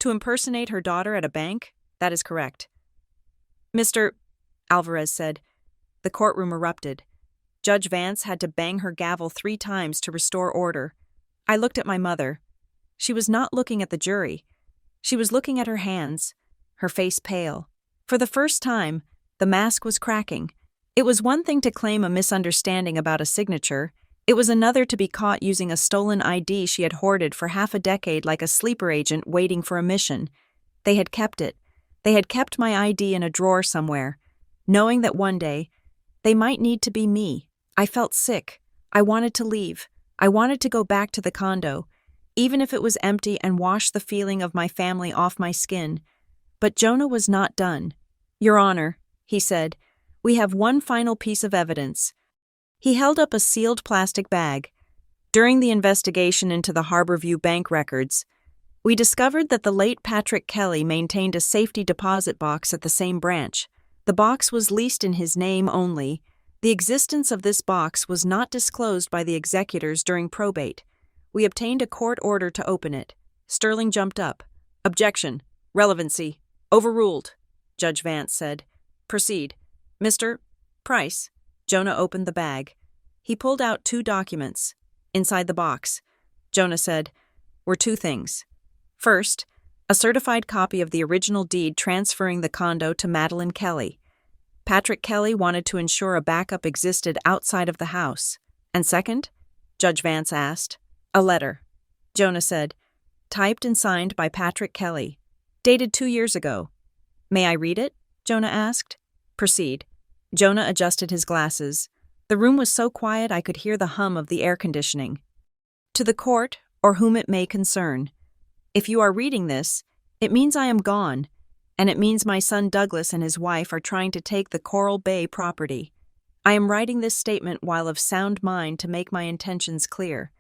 To impersonate her daughter at a bank? That is correct. Mr. Alvarez said. The courtroom erupted. Judge Vance had to bang her gavel 3 times to restore order. I looked at my mother. She was not looking at the jury. She was looking at her hands, her face pale. For the first time, the mask was cracking. It was one thing to claim a misunderstanding about a signature. It was another to be caught using a stolen ID she had hoarded for half a decade like a sleeper agent waiting for a mission. They had kept it. They had kept my ID in a drawer somewhere, knowing that one day they might need to be me. I felt sick. I wanted to leave. I wanted to go back to the condo, even if it was empty and wash the feeling of my family off my skin. But Jonah was not done. Your Honor, he said, we have one final piece of evidence. He held up a sealed plastic bag. During the investigation into the Harborview Bank records, we discovered that the late Patrick Kelly maintained a safety deposit box at the same branch. The box was leased in his name only. The existence of this box was not disclosed by the executors during probate. We obtained a court order to open it. Sterling jumped up. Objection. Relevancy. Overruled, Judge Vance said. Proceed. Mr. Price. Jonah opened the bag. He pulled out 2 documents. Inside the box, Jonah said, were 2 things. First, a certified copy of the original deed transferring the condo to Madeline Kelly. Patrick Kelly wanted to ensure a backup existed outside of the house. And second, Judge Vance asked, a letter. Jonah said, typed and signed by Patrick Kelly, dated 2 years ago. May I read it? Jonah asked. Proceed. Jonah adjusted his glasses. The room was so quiet I could hear the hum of the air conditioning. To the court, or whom it may concern. If you are reading this, it means I am gone, and it means my son Douglas and his wife are trying to take the Coral Bay property. I am writing this statement while of sound mind to make my intentions clear.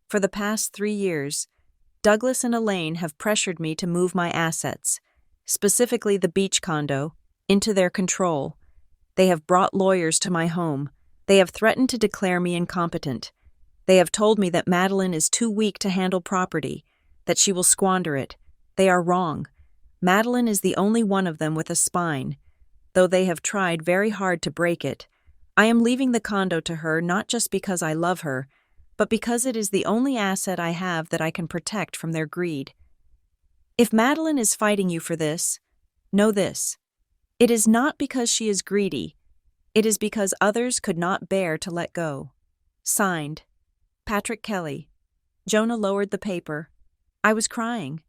For the past 3 years, Douglas and Elaine have pressured me to move my assets, specifically the beach condo, into their control. They have brought lawyers to my home. They have threatened to declare me incompetent. They have told me that Madeline is too weak to handle property, that she will squander it. They are wrong. Madeline is the only one of them with a spine. Though they have tried very hard to break it, I am leaving the condo to her not just because I love her, but because it is the only asset I have that I can protect from their greed. If Madeline is fighting you for this, know this. It is not because she is greedy. It is because others could not bear to let go. Signed, Patrick Kelly. Jonah lowered the paper. I was crying.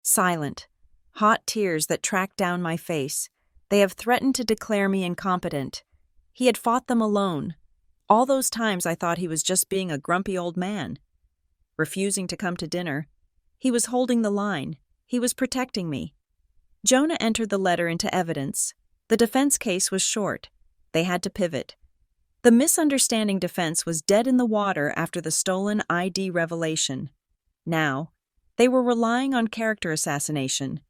Silent. Hot tears that tracked down my face. They have threatened to declare me incompetent. He had fought them alone. All those times I thought he was just being a grumpy old man. Refusing to come to dinner. He was holding the line. He was protecting me. Jonah entered the letter into evidence. The defense case was short. They had to pivot. The misunderstanding defense was dead in the water after the stolen ID revelation. Now, they were relying on character assassination.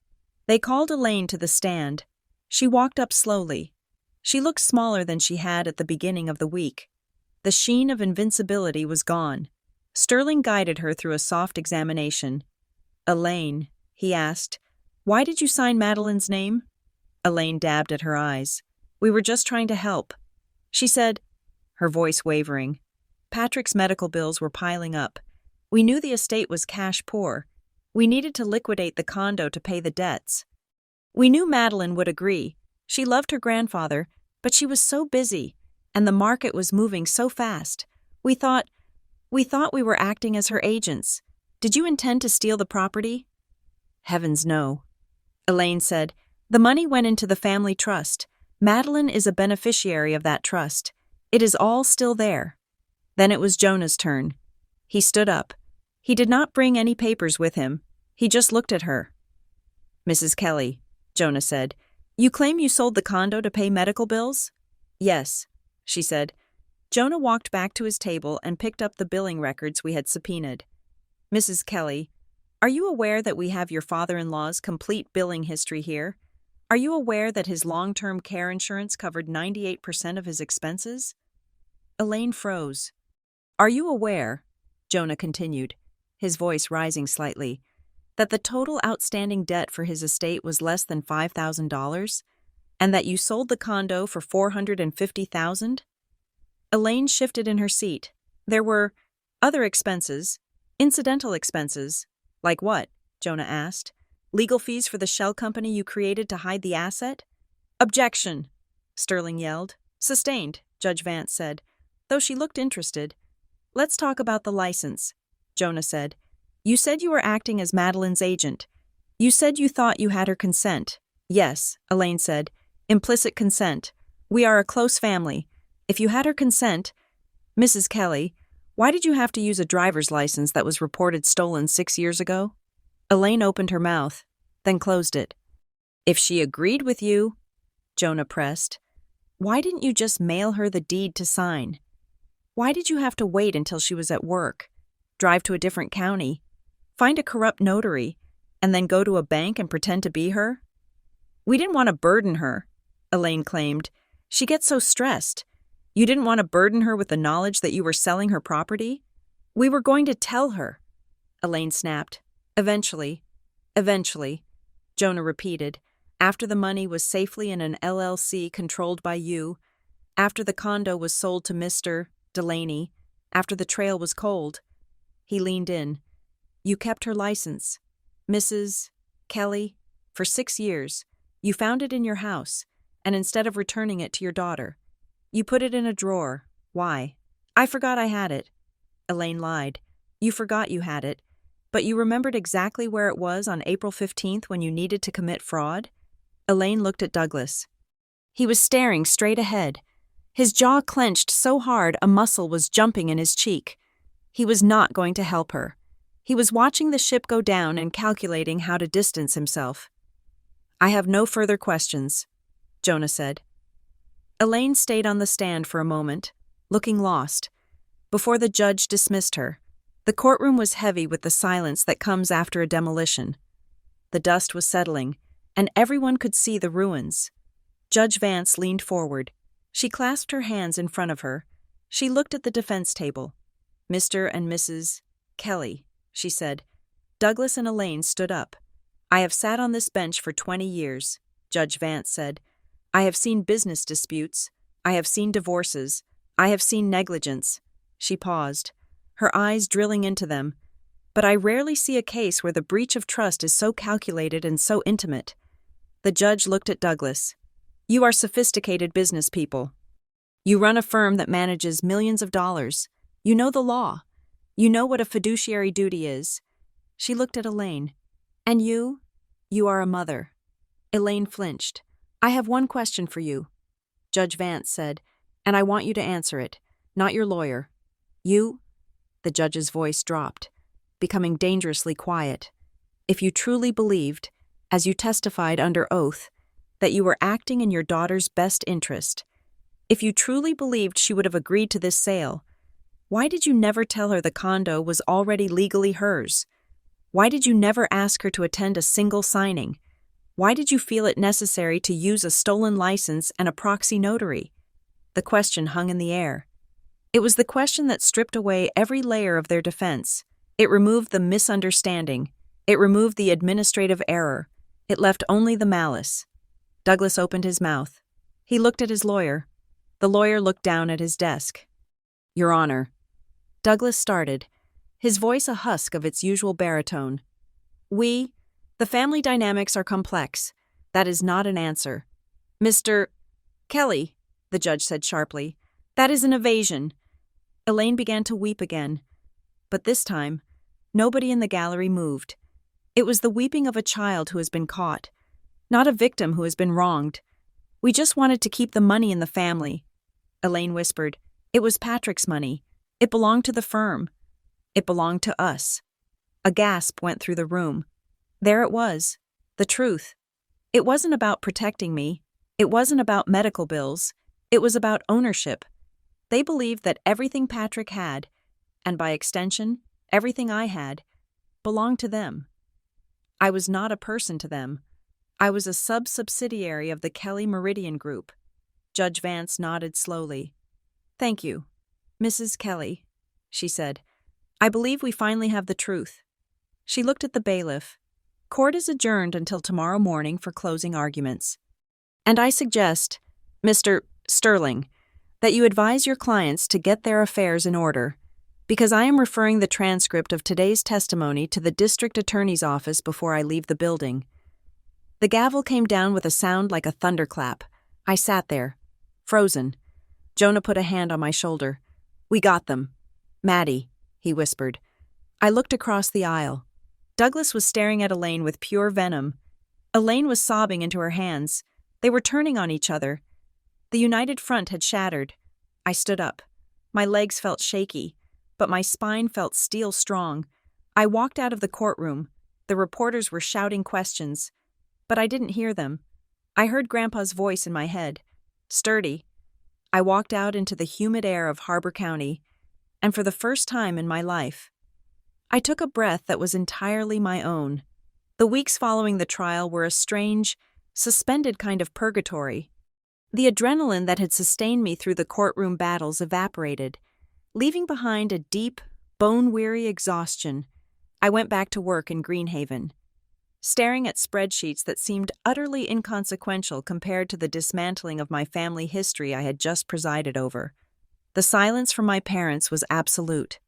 They called Elaine to the stand. She walked up slowly. She looked smaller than she had at the beginning of the week. The sheen of invincibility was gone. Sterling guided her through a soft examination. "Elaine," he asked, "why did you sign Madeline's name?" Elaine dabbed at her eyes. "We were just trying to help." She said, her voice wavering. "Patrick's medical bills were piling up. We knew the estate was cash poor. We needed to liquidate the condo to pay the debts. We knew Madeline would agree. She loved her grandfather, but she was so busy, and the market was moving so fast. We thought we were acting as her agents. Did you intend to steal the property?" "Heavens, no." Elaine said, "The money went into the family trust. Madeline is a beneficiary of that trust. It is all still there." Then it was Jonah's turn. He stood up. He did not bring any papers with him. He just looked at her. "Mrs. Kelly," Jonah said, "you claim you sold the condo to pay medical bills?" "Yes," she said. Jonah walked back to his table and picked up the billing records we had subpoenaed. "Mrs. Kelly, are you aware that we have your father-in-law's complete billing history here? Are you aware that his long-term care insurance covered 98% of his expenses?" Elaine froze. "Are you aware," Jonah continued, his voice rising slightly, "that the total outstanding debt for his estate was less than $5,000, and that you sold the condo for $450,000? Elaine shifted in her seat. "There were other expenses, incidental expenses." "Like what?" Jonah asked. "Legal fees for the shell company you created to hide the asset?" "Objection!" Sterling yelled. "Sustained," Judge Vance said, though she looked interested. "Let's talk about the license," Jonah said. "You said you were acting as Madeline's agent. You said you thought you had her consent." "Yes," Elaine said. "Implicit consent. We are a close family. If you had her consent..." "Mrs. Kelly, why did you have to use a driver's license that was reported stolen 6 years ago?" Elaine opened her mouth, then closed it. "If she agreed with you," Jonah pressed, "why didn't you just mail her the deed to sign? Why did you have to wait until she was at work, drive to a different county, find a corrupt notary, and then go to a bank and pretend to be her?" "We didn't want to burden her," Elaine claimed. "She gets so stressed. You didn't want to burden her with the knowledge that you were selling her property? We were going to tell her," Elaine snapped. Eventually, Jonah repeated, "after the money was safely in an LLC controlled by you, after the condo was sold to Mr. Delaney, after the trail was cold." He leaned in. "You kept her license, Mrs. Kelly, for 6 years. You found it in your house, and instead of returning it to your daughter, you put it in a drawer. Why?" "I forgot I had it," Elaine lied. "You forgot you had it, but you remembered exactly where it was on April 15th when you needed to commit fraud?" Elaine looked at Douglas. He was staring straight ahead. His jaw clenched so hard a muscle was jumping in his cheek. He was not going to help her. He was watching the ship go down and calculating how to distance himself. "I have no further questions," Jonah said. Elaine stayed on the stand for a moment, looking lost, before the judge dismissed her. The courtroom was heavy with the silence that comes after a demolition. The dust was settling, and everyone could see the ruins. Judge Vance leaned forward. She clasped her hands in front of her. She looked at the defense table. "Mr. and Mrs. Kelly," she said. Douglas and Elaine stood up. "I have sat on this bench for 20 years, Judge Vance said. "I have seen business disputes. I have seen divorces. I have seen negligence." She paused, her eyes drilling into them. "But I rarely see a case where the breach of trust is so calculated and so intimate." The judge looked at Douglas. "You are sophisticated business people. You run a firm that manages millions of dollars. You know the law. You know what a fiduciary duty is." She looked at Elaine. "And you? You are a mother." Elaine flinched. I have one question for you, Judge Vance said, and I want you to answer it, not your lawyer. You, the judge's voice dropped, becoming dangerously quiet. If you truly believed, as you testified under oath, that you were acting in your daughter's best interest, if you truly believed she would have agreed to this sale, why did you never tell her the condo was already legally hers? Why did you never ask her to attend a single signing? Why did you feel it necessary to use a stolen license and a proxy notary? The question hung in the air. It was the question that stripped away every layer of their defense. It removed the misunderstanding. It removed the administrative error. It left only the malice. Douglas opened his mouth. He looked at his lawyer. The lawyer looked down at his desk. Your Honor. Douglas started, his voice a husk of its usual baritone. The family dynamics are complex. That is not an answer. Mr. Kelly, the judge said sharply, that is an evasion. Elaine began to weep again. But this time, nobody in the gallery moved. It was the weeping of a child who has been caught, not a victim who has been wronged. We just wanted to keep the money in the family. Elaine whispered, it was Patrick's money. It belonged to the firm. It belonged to us. A gasp went through the room. There it was, the truth. It wasn't about protecting me. It wasn't about medical bills. It was about ownership. They believed that everything Patrick had, and by extension, everything I had, belonged to them. I was not a person to them. I was a sub-subsidiary of the Kelly Meridian Group. Judge Vance nodded slowly. Thank you, Mrs. Kelly, she said. I believe we finally have the truth. She looked at the bailiff. Court is adjourned until tomorrow morning for closing arguments. And I suggest, Mr. Sterling, that you advise your clients to get their affairs in order, because I am referring the transcript of today's testimony to the district attorney's office before I leave the building. The gavel came down with a sound like a thunderclap. I sat there, frozen. Jonah put a hand on my shoulder. We got them. Maddie, he whispered. I looked across the aisle. Douglas was staring at Elaine with pure venom. Elaine was sobbing into her hands. They were turning on each other. The united front had shattered. I stood up. My legs felt shaky, but my spine felt steel strong. I walked out of the courtroom. The reporters were shouting questions, but I didn't hear them. I heard Grandpa's voice in my head. Sturdy. I walked out into the humid air of Harbor County, and for the first time in my life, I took a breath that was entirely my own. The weeks following the trial were a strange, suspended kind of purgatory. The adrenaline that had sustained me through the courtroom battles evaporated, leaving behind a deep, bone-weary exhaustion. I went back to work in Greenhaven, staring at spreadsheets that seemed utterly inconsequential compared to the dismantling of my family history I had just presided over. The silence from my parents was absolute.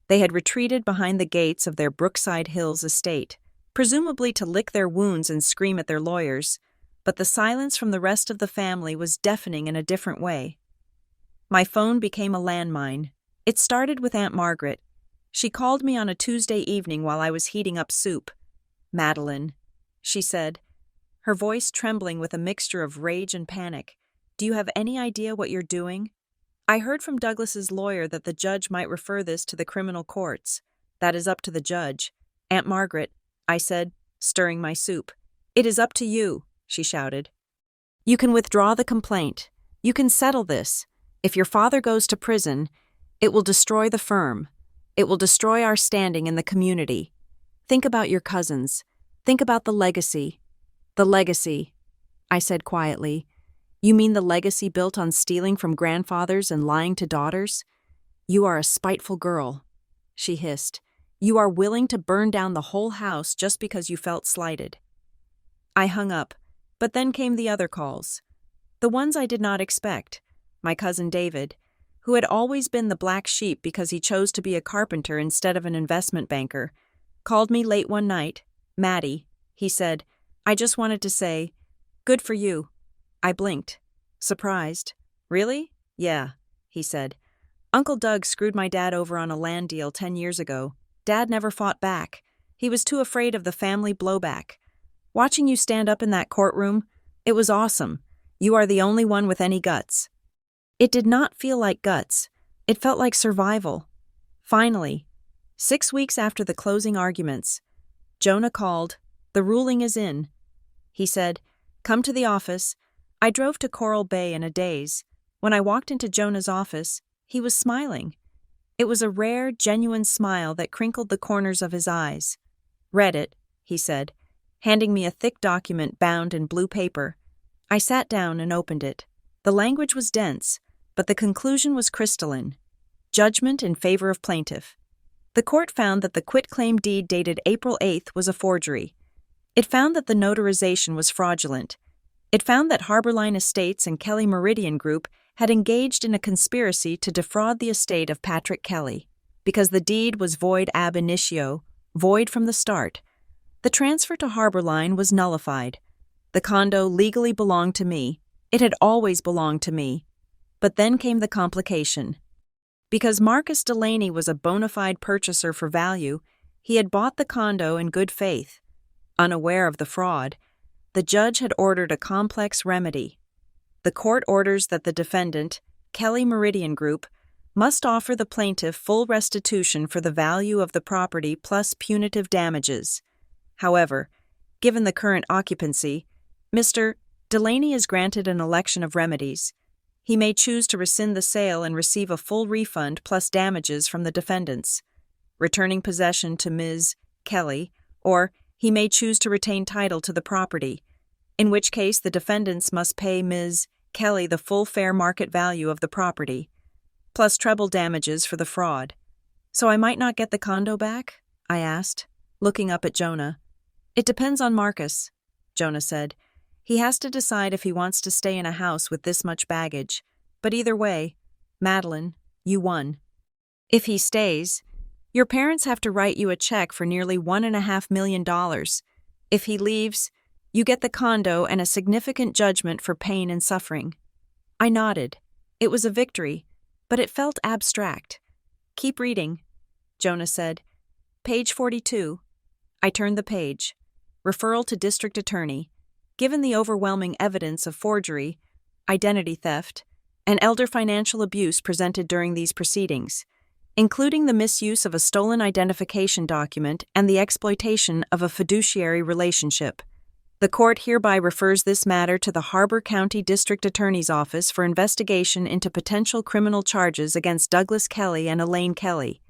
They had retreated behind the gates of their Brookside Hills estate, presumably to lick their wounds and scream at their lawyers, but the silence from the rest of the family was deafening in a different way. My phone became a landmine. It started with Aunt Margaret. She called me on a Tuesday evening while I was heating up soup. Madeline, she said, her voice trembling with a mixture of rage and panic. Do you have any idea what you're doing? I heard from Douglas's lawyer that the judge might refer this to the criminal courts. That is up to the judge. Aunt Margaret, I said, stirring my soup. It is up to you, she shouted. You can withdraw the complaint. You can settle this. If your father goes to prison, it will destroy the firm. It will destroy our standing in the community. Think about your cousins. Think about the legacy. The legacy, I said quietly. You mean the legacy built on stealing from grandfathers and lying to daughters? You are a spiteful girl, she hissed. You are willing to burn down the whole house just because you felt slighted. I hung up, but then came the other calls. The ones I did not expect. My cousin David, who had always been the black sheep because he chose to be a carpenter instead of an investment banker, called me late one night. Maddie, he said, I just wanted to say, good for you. I blinked, surprised. Really? Yeah, he said. Uncle Doug screwed my dad over on a land deal 10 years ago. Dad never fought back. He was too afraid of the family blowback. Watching you stand up in that courtroom, It was awesome. You are the only one with any guts. It did not feel like guts. It felt like survival. Finally, 6 weeks after the closing arguments, Jonah called. The ruling is in. He said, "Come to the office." I drove to Coral Bay in a daze. When I walked into Jonah's office, he was smiling. It was a rare, genuine smile that crinkled the corners of his eyes. "Read it," he said, handing me a thick document bound in blue paper. I sat down and opened it. The language was dense, but the conclusion was crystalline. Judgment in favor of plaintiff. The court found that the quitclaim deed dated April 8th was a forgery. It found that the notarization was fraudulent. It found that Harborline Estates and Kelly Meridian Group had engaged in a conspiracy to defraud the estate of Patrick Kelly, because the deed was void ab initio, void from the start. The transfer to Harborline was nullified. The condo legally belonged to me. It had always belonged to me. But then came the complication. Because Marcus Delaney was a bona fide purchaser for value, he had bought the condo in good faith. Unaware of the fraud, the judge had ordered a complex remedy. The court orders that the defendant, Kelly Meridian Group, must offer the plaintiff full restitution for the value of the property plus punitive damages. However, given the current occupancy, Mr. Delaney is granted an election of remedies. He may choose to rescind the sale and receive a full refund plus damages from the defendants, returning possession to Ms. Kelly, or he may choose to retain title to the property, in which case the defendants must pay Ms. Kelly the full fair market value of the property, plus treble damages for the fraud. "So I might not get the condo back?" I asked, looking up at Jonah. "It depends on Marcus," Jonah said. "He has to decide if he wants to stay in a house with this much baggage. But either way, Madeline, you won. If he stays, your parents have to write you a check for nearly $1.5 million. If he leaves, you get the condo and a significant judgment for pain and suffering." I nodded. It was a victory, but it felt abstract. "Keep reading," Jonah said. "Page 42. I turned the page. Referral to district attorney. Given the overwhelming evidence of forgery, identity theft, and elder financial abuse presented during these proceedings, including the misuse of a stolen identification document and the exploitation of a fiduciary relationship, the court hereby refers this matter to the Harbor County District Attorney's Office for investigation into potential criminal charges against Douglas Kelly and Elaine Kelly.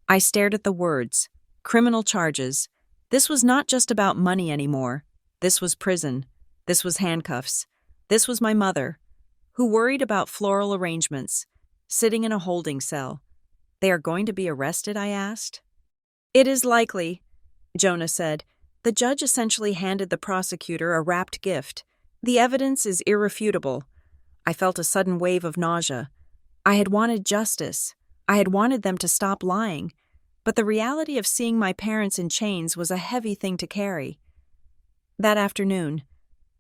I stared at the words. Criminal charges. This was not just about money anymore. This was prison. This was handcuffs. This was my mother, who worried about floral arrangements, sitting in a holding cell. "They are going to be arrested?" I asked. "It is likely," Jonah said. The judge essentially handed the prosecutor a wrapped gift. "The evidence is irrefutable." I felt a sudden wave of nausea. I had wanted justice. I had wanted them to stop lying. But the reality of seeing my parents in chains was a heavy thing to carry. That afternoon,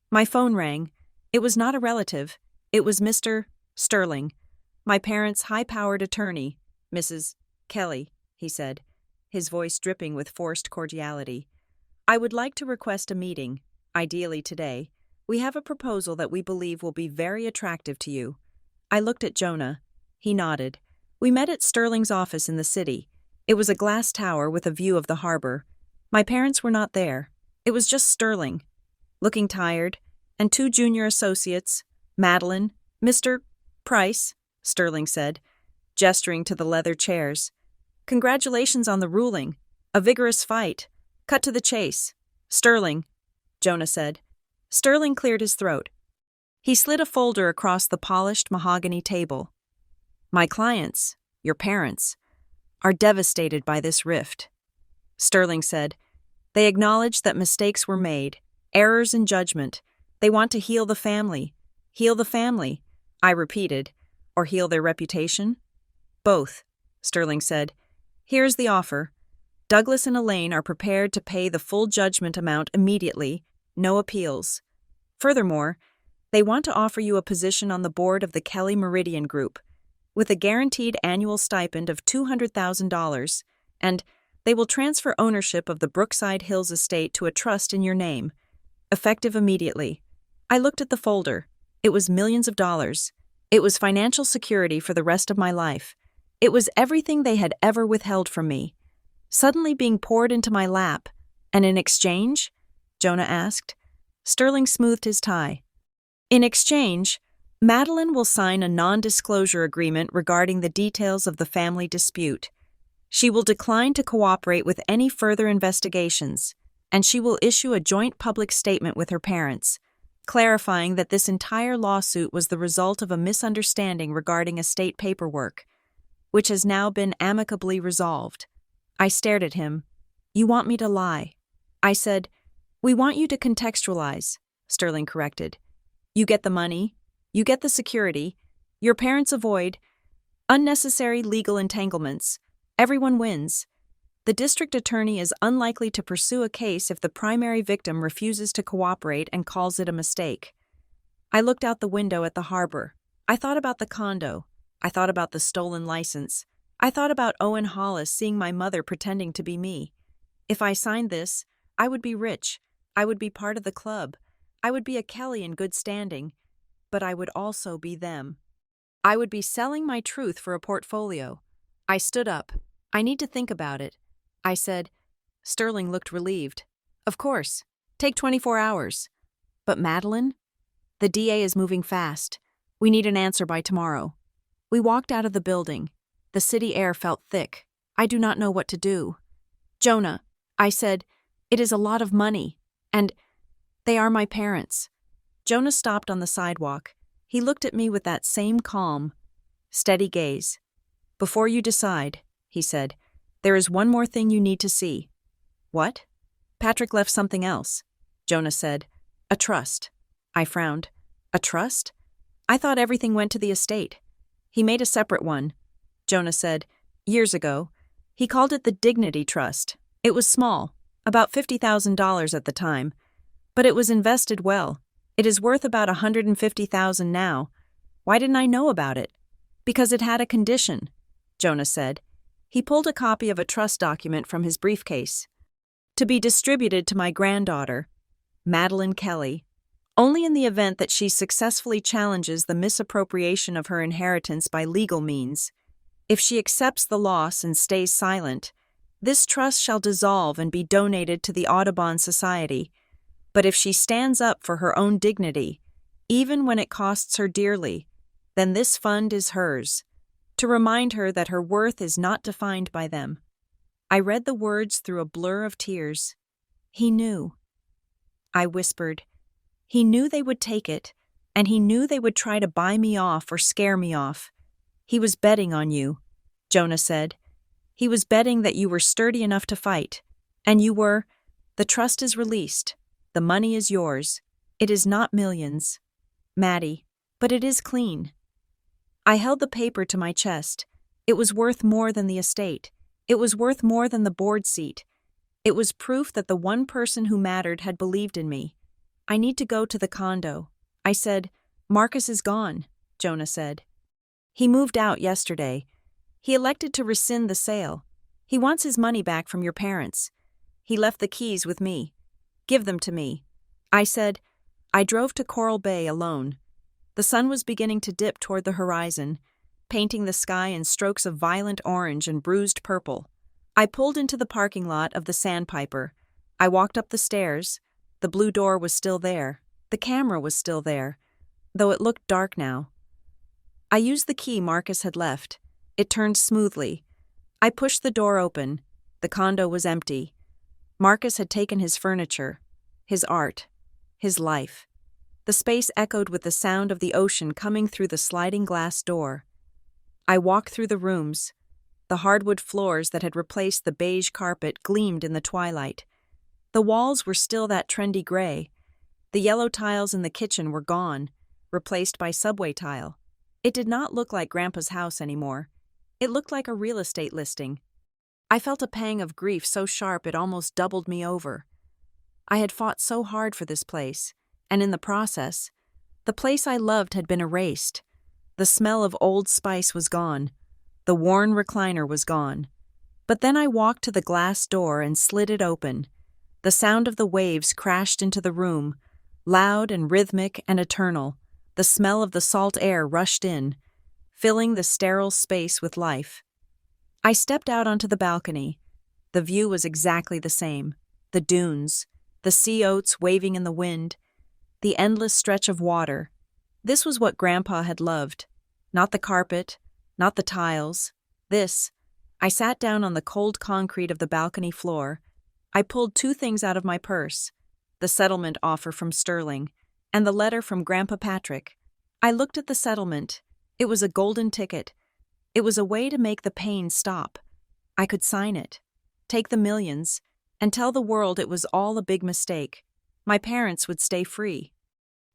my phone rang. It was not a relative. It was Mr. Sterling, my parents' high-powered attorney. "Mrs. Kelly," he said, his voice dripping with forced cordiality. "I would like to request a meeting, ideally today. We have a proposal that we believe will be very attractive to you." I looked at Jonah. He nodded. We met at Sterling's office in the city. It was a glass tower with a view of the harbor. My parents were not there. It was just Sterling, looking tired, and 2 junior associates, Madeline, "Mr. Price," Sterling said, gesturing to the leather chairs. "Congratulations on the ruling. A vigorous fight. Cut to the chase. Sterling," Jonah said. Sterling cleared his throat. He slid a folder across the polished mahogany table. "My clients, your parents, are devastated by this rift," Sterling said. "They acknowledge that mistakes were made, errors in judgment. They want to heal the family." "Heal the family," I repeated. "Or heal their reputation?" "Both," Sterling said. "Here's the offer. Douglas and Elaine are prepared to pay the full judgment amount immediately, no appeals. Furthermore, they want to offer you a position on the board of the Kelly Meridian Group, with a guaranteed annual stipend of $200,000, and they will transfer ownership of the Brookside Hills estate to a trust in your name, effective immediately." I looked at the folder. It was millions of dollars. It was financial security for the rest of my life. It was everything they had ever withheld from me, suddenly being poured into my lap. And in exchange? Jonah asked. Sterling smoothed his tie. In exchange, Madeline will sign a non-disclosure agreement regarding the details of the family dispute. She will decline to cooperate with any further investigations, and she will issue a joint public statement with her parents, clarifying that this entire lawsuit was the result of a misunderstanding regarding estate paperwork, which has now been amicably resolved. I stared at him. You want me to lie? I said, we want you to contextualize, Sterling corrected. You get the money, you get the security, your parents avoid unnecessary legal entanglements. Everyone wins. The district attorney is unlikely to pursue a case if the primary victim refuses to cooperate and calls it a mistake. I looked out the window at the harbor. I thought about the condo. I thought about the stolen license. I thought about Owen Hollis seeing my mother pretending to be me. If I signed this, I would be rich. I would be part of the club. I would be a Kelly in good standing. But I would also be them. I would be selling my truth for a portfolio. I stood up. I need to think about it. I said. Sterling looked relieved. Of course. Take 24 hours. But Madeline? The DA is moving fast. We need an answer by tomorrow. We walked out of the building. The city air felt thick. I do not know what to do. Jonah, I said, it is a lot of money. And they are my parents. Jonah stopped on the sidewalk. He looked at me with that same calm, steady gaze. Before you decide, he said, there is one more thing you need to see. What? Patrick left something else, Jonah said. A trust. I frowned. A trust? I thought everything went to the estate. He made a separate one, Jonah said, years ago. He called it the Dignity Trust. It was small, about $50,000 at the time, but it was invested well. It is worth about $150,000 now. Why didn't I know about it? Because it had a condition, Jonah said. He pulled a copy of a trust document from his briefcase. To be distributed to my granddaughter, Madeline Kelly, only in the event that she successfully challenges the misappropriation of her inheritance by legal means. If she accepts the loss and stays silent, this trust shall dissolve and be donated to the Audubon Society. But if she stands up for her own dignity, even when it costs her dearly, then this fund is hers, to remind her that her worth is not defined by them. I read the words through a blur of tears. He knew. I whispered. He knew they would take it, and he knew they would try to buy me off or scare me off. He was betting on you, Jonah said. He was betting that you were sturdy enough to fight, and you were. The trust is released. The money is yours. It is not millions, Maddie, but it is clean. I held the paper to my chest. It was worth more than the estate. It was worth more than the board seat. It was proof that the one person who mattered had believed in me. I need to go to the condo. I said, Marcus is gone, Jonah said. He moved out yesterday. He elected to rescind the sale. He wants his money back from your parents. He left the keys with me. Give them to me. I said. I drove to Coral Bay alone. The sun was beginning to dip toward the horizon, painting the sky in strokes of violent orange and bruised purple. I pulled into the parking lot of the Sandpiper. I walked up the stairs. The blue door was still there. The camera was still there, though it looked dark now. I used the key Marcus had left. It turned smoothly. I pushed the door open. The condo was empty. Marcus had taken his furniture, his art, his life. The space echoed with the sound of the ocean coming through the sliding glass door. I walked through the rooms. The hardwood floors that had replaced the beige carpet gleamed in the twilight. The walls were still that trendy gray. The yellow tiles in the kitchen were gone, replaced by subway tile. It did not look like Grandpa's house anymore. It looked like a real estate listing. I felt a pang of grief so sharp it almost doubled me over. I had fought so hard for this place, and in the process, the place I loved had been erased. The smell of Old Spice was gone. The worn recliner was gone. But then I walked to the glass door and slid it open. The sound of the waves crashed into the room. Loud and rhythmic and eternal, the smell of the salt air rushed in, filling the sterile space with life. I stepped out onto the balcony. The view was exactly the same. The dunes, the sea oats waving in the wind, the endless stretch of water. This was what Grandpa had loved. Not the carpet, not the tiles. This. I sat down on the cold concrete of the balcony floor. I pulled two things out of my purse: the settlement offer from Sterling and the letter from Grandpa Patrick. I looked at the settlement. It was a golden ticket. It was a way to make the pain stop. I could sign it, take the millions, and tell the world it was all a big mistake. My parents would stay free.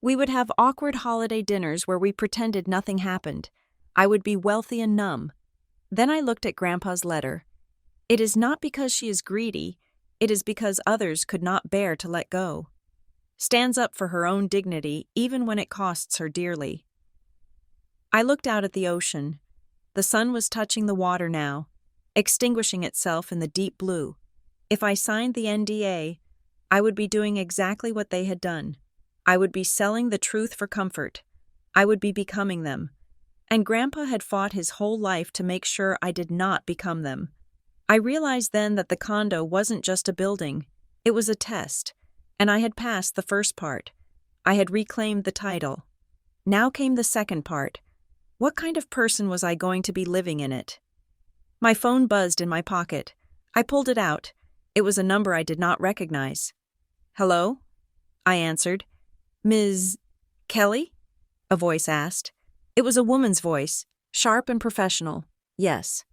We would have awkward holiday dinners where we pretended nothing happened. I would be wealthy and numb. Then I looked at Grandpa's letter. It is not because she is greedy, it is because others could not bear to let go. Stands up for her own dignity even when it costs her dearly. I looked out at the ocean. The sun was touching the water now, extinguishing itself in the deep blue. If I signed the NDA, I would be doing exactly what they had done. I would be selling the truth for comfort. I would be becoming them. And Grandpa had fought his whole life to make sure I did not become them. I realized then that the condo wasn't just a building. It was a test, and I had passed the first part. I had reclaimed the title. Now came the second part. What kind of person was I going to be living in it? My phone buzzed in my pocket. I pulled it out. It was a number I did not recognize. "Hello?" I answered. "Ms. Kelly?" a voice asked. It was a woman's voice, sharp and professional. "Yes."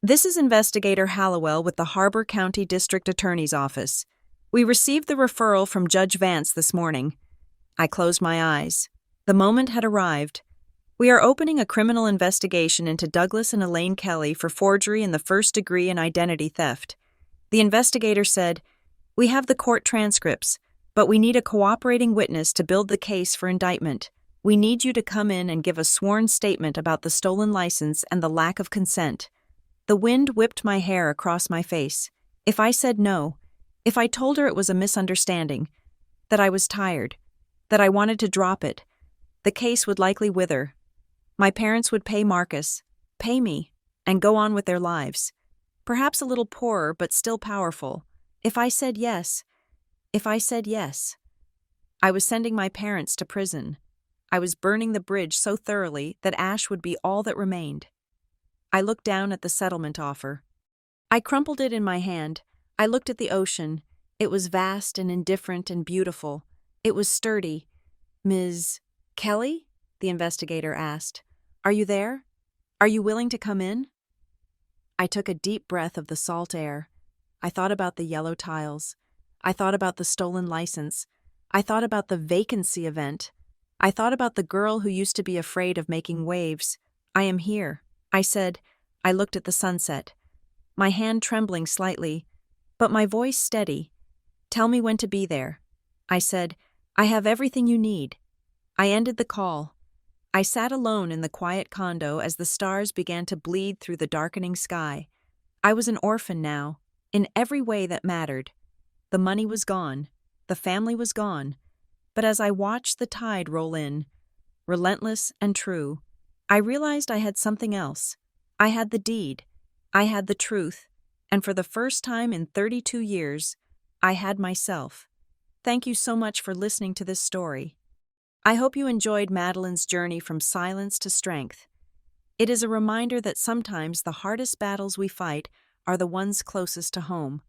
"This is Investigator Hallowell with the Harbor County District Attorney's Office. We received the referral from Judge Vance this morning." I closed my eyes. The moment had arrived. "We are opening a criminal investigation into Douglas and Elaine Kelly for forgery in the first degree and identity theft." The investigator said, "We have the court transcripts, but we need a cooperating witness to build the case for indictment. We need you to come in and give a sworn statement about the stolen license and the lack of consent." The wind whipped my hair across my face. If I said no, if I told her it was a misunderstanding, that I was tired, that I wanted to drop it, the case would likely wither. My parents would pay Marcus, pay me, and go on with their lives. Perhaps a little poorer, but still powerful. If I said yes, I was sending my parents to prison. I was burning the bridge so thoroughly that ash would be all that remained. I looked down at the settlement offer. I crumpled it in my hand. I looked at the ocean. It was vast and indifferent and beautiful. It was sturdy. "Ms. Kelly?" the investigator asked. "Are you there? Are you willing to come in?" I took a deep breath of the salt air. I thought about the yellow tiles. I thought about the stolen license. I thought about the vacancy event. I thought about the girl who used to be afraid of making waves. "I am here," I said. I looked at the sunset, my hand trembling slightly, but my voice steady. "Tell me when to be there." I said, "I have everything you need." I ended the call. I sat alone in the quiet condo as the stars began to bleed through the darkening sky. I was an orphan now, in every way that mattered. The money was gone, the family was gone, but as I watched the tide roll in, relentless and true, I realized I had something else. I had the deed, I had the truth, and for the first time in 32 years, I had myself. Thank you so much for listening to this story. I hope you enjoyed Madeline's journey from silence to strength. It is a reminder that sometimes the hardest battles we fight are the ones closest to home.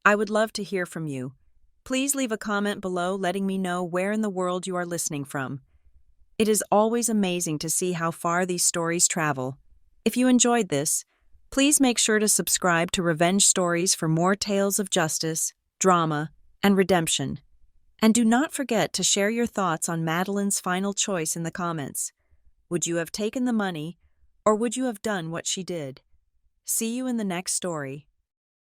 I would love to hear from you. Please leave a comment below letting me know where in the world you are listening from. It is always amazing to see how far these stories travel. If you enjoyed this, please make sure to subscribe to Revenge Stories for more tales of justice, drama, and redemption. And do not forget to share your thoughts on Madeline's final choice in the comments. Would you have taken the money, or would you have done what she did? See you in the next story.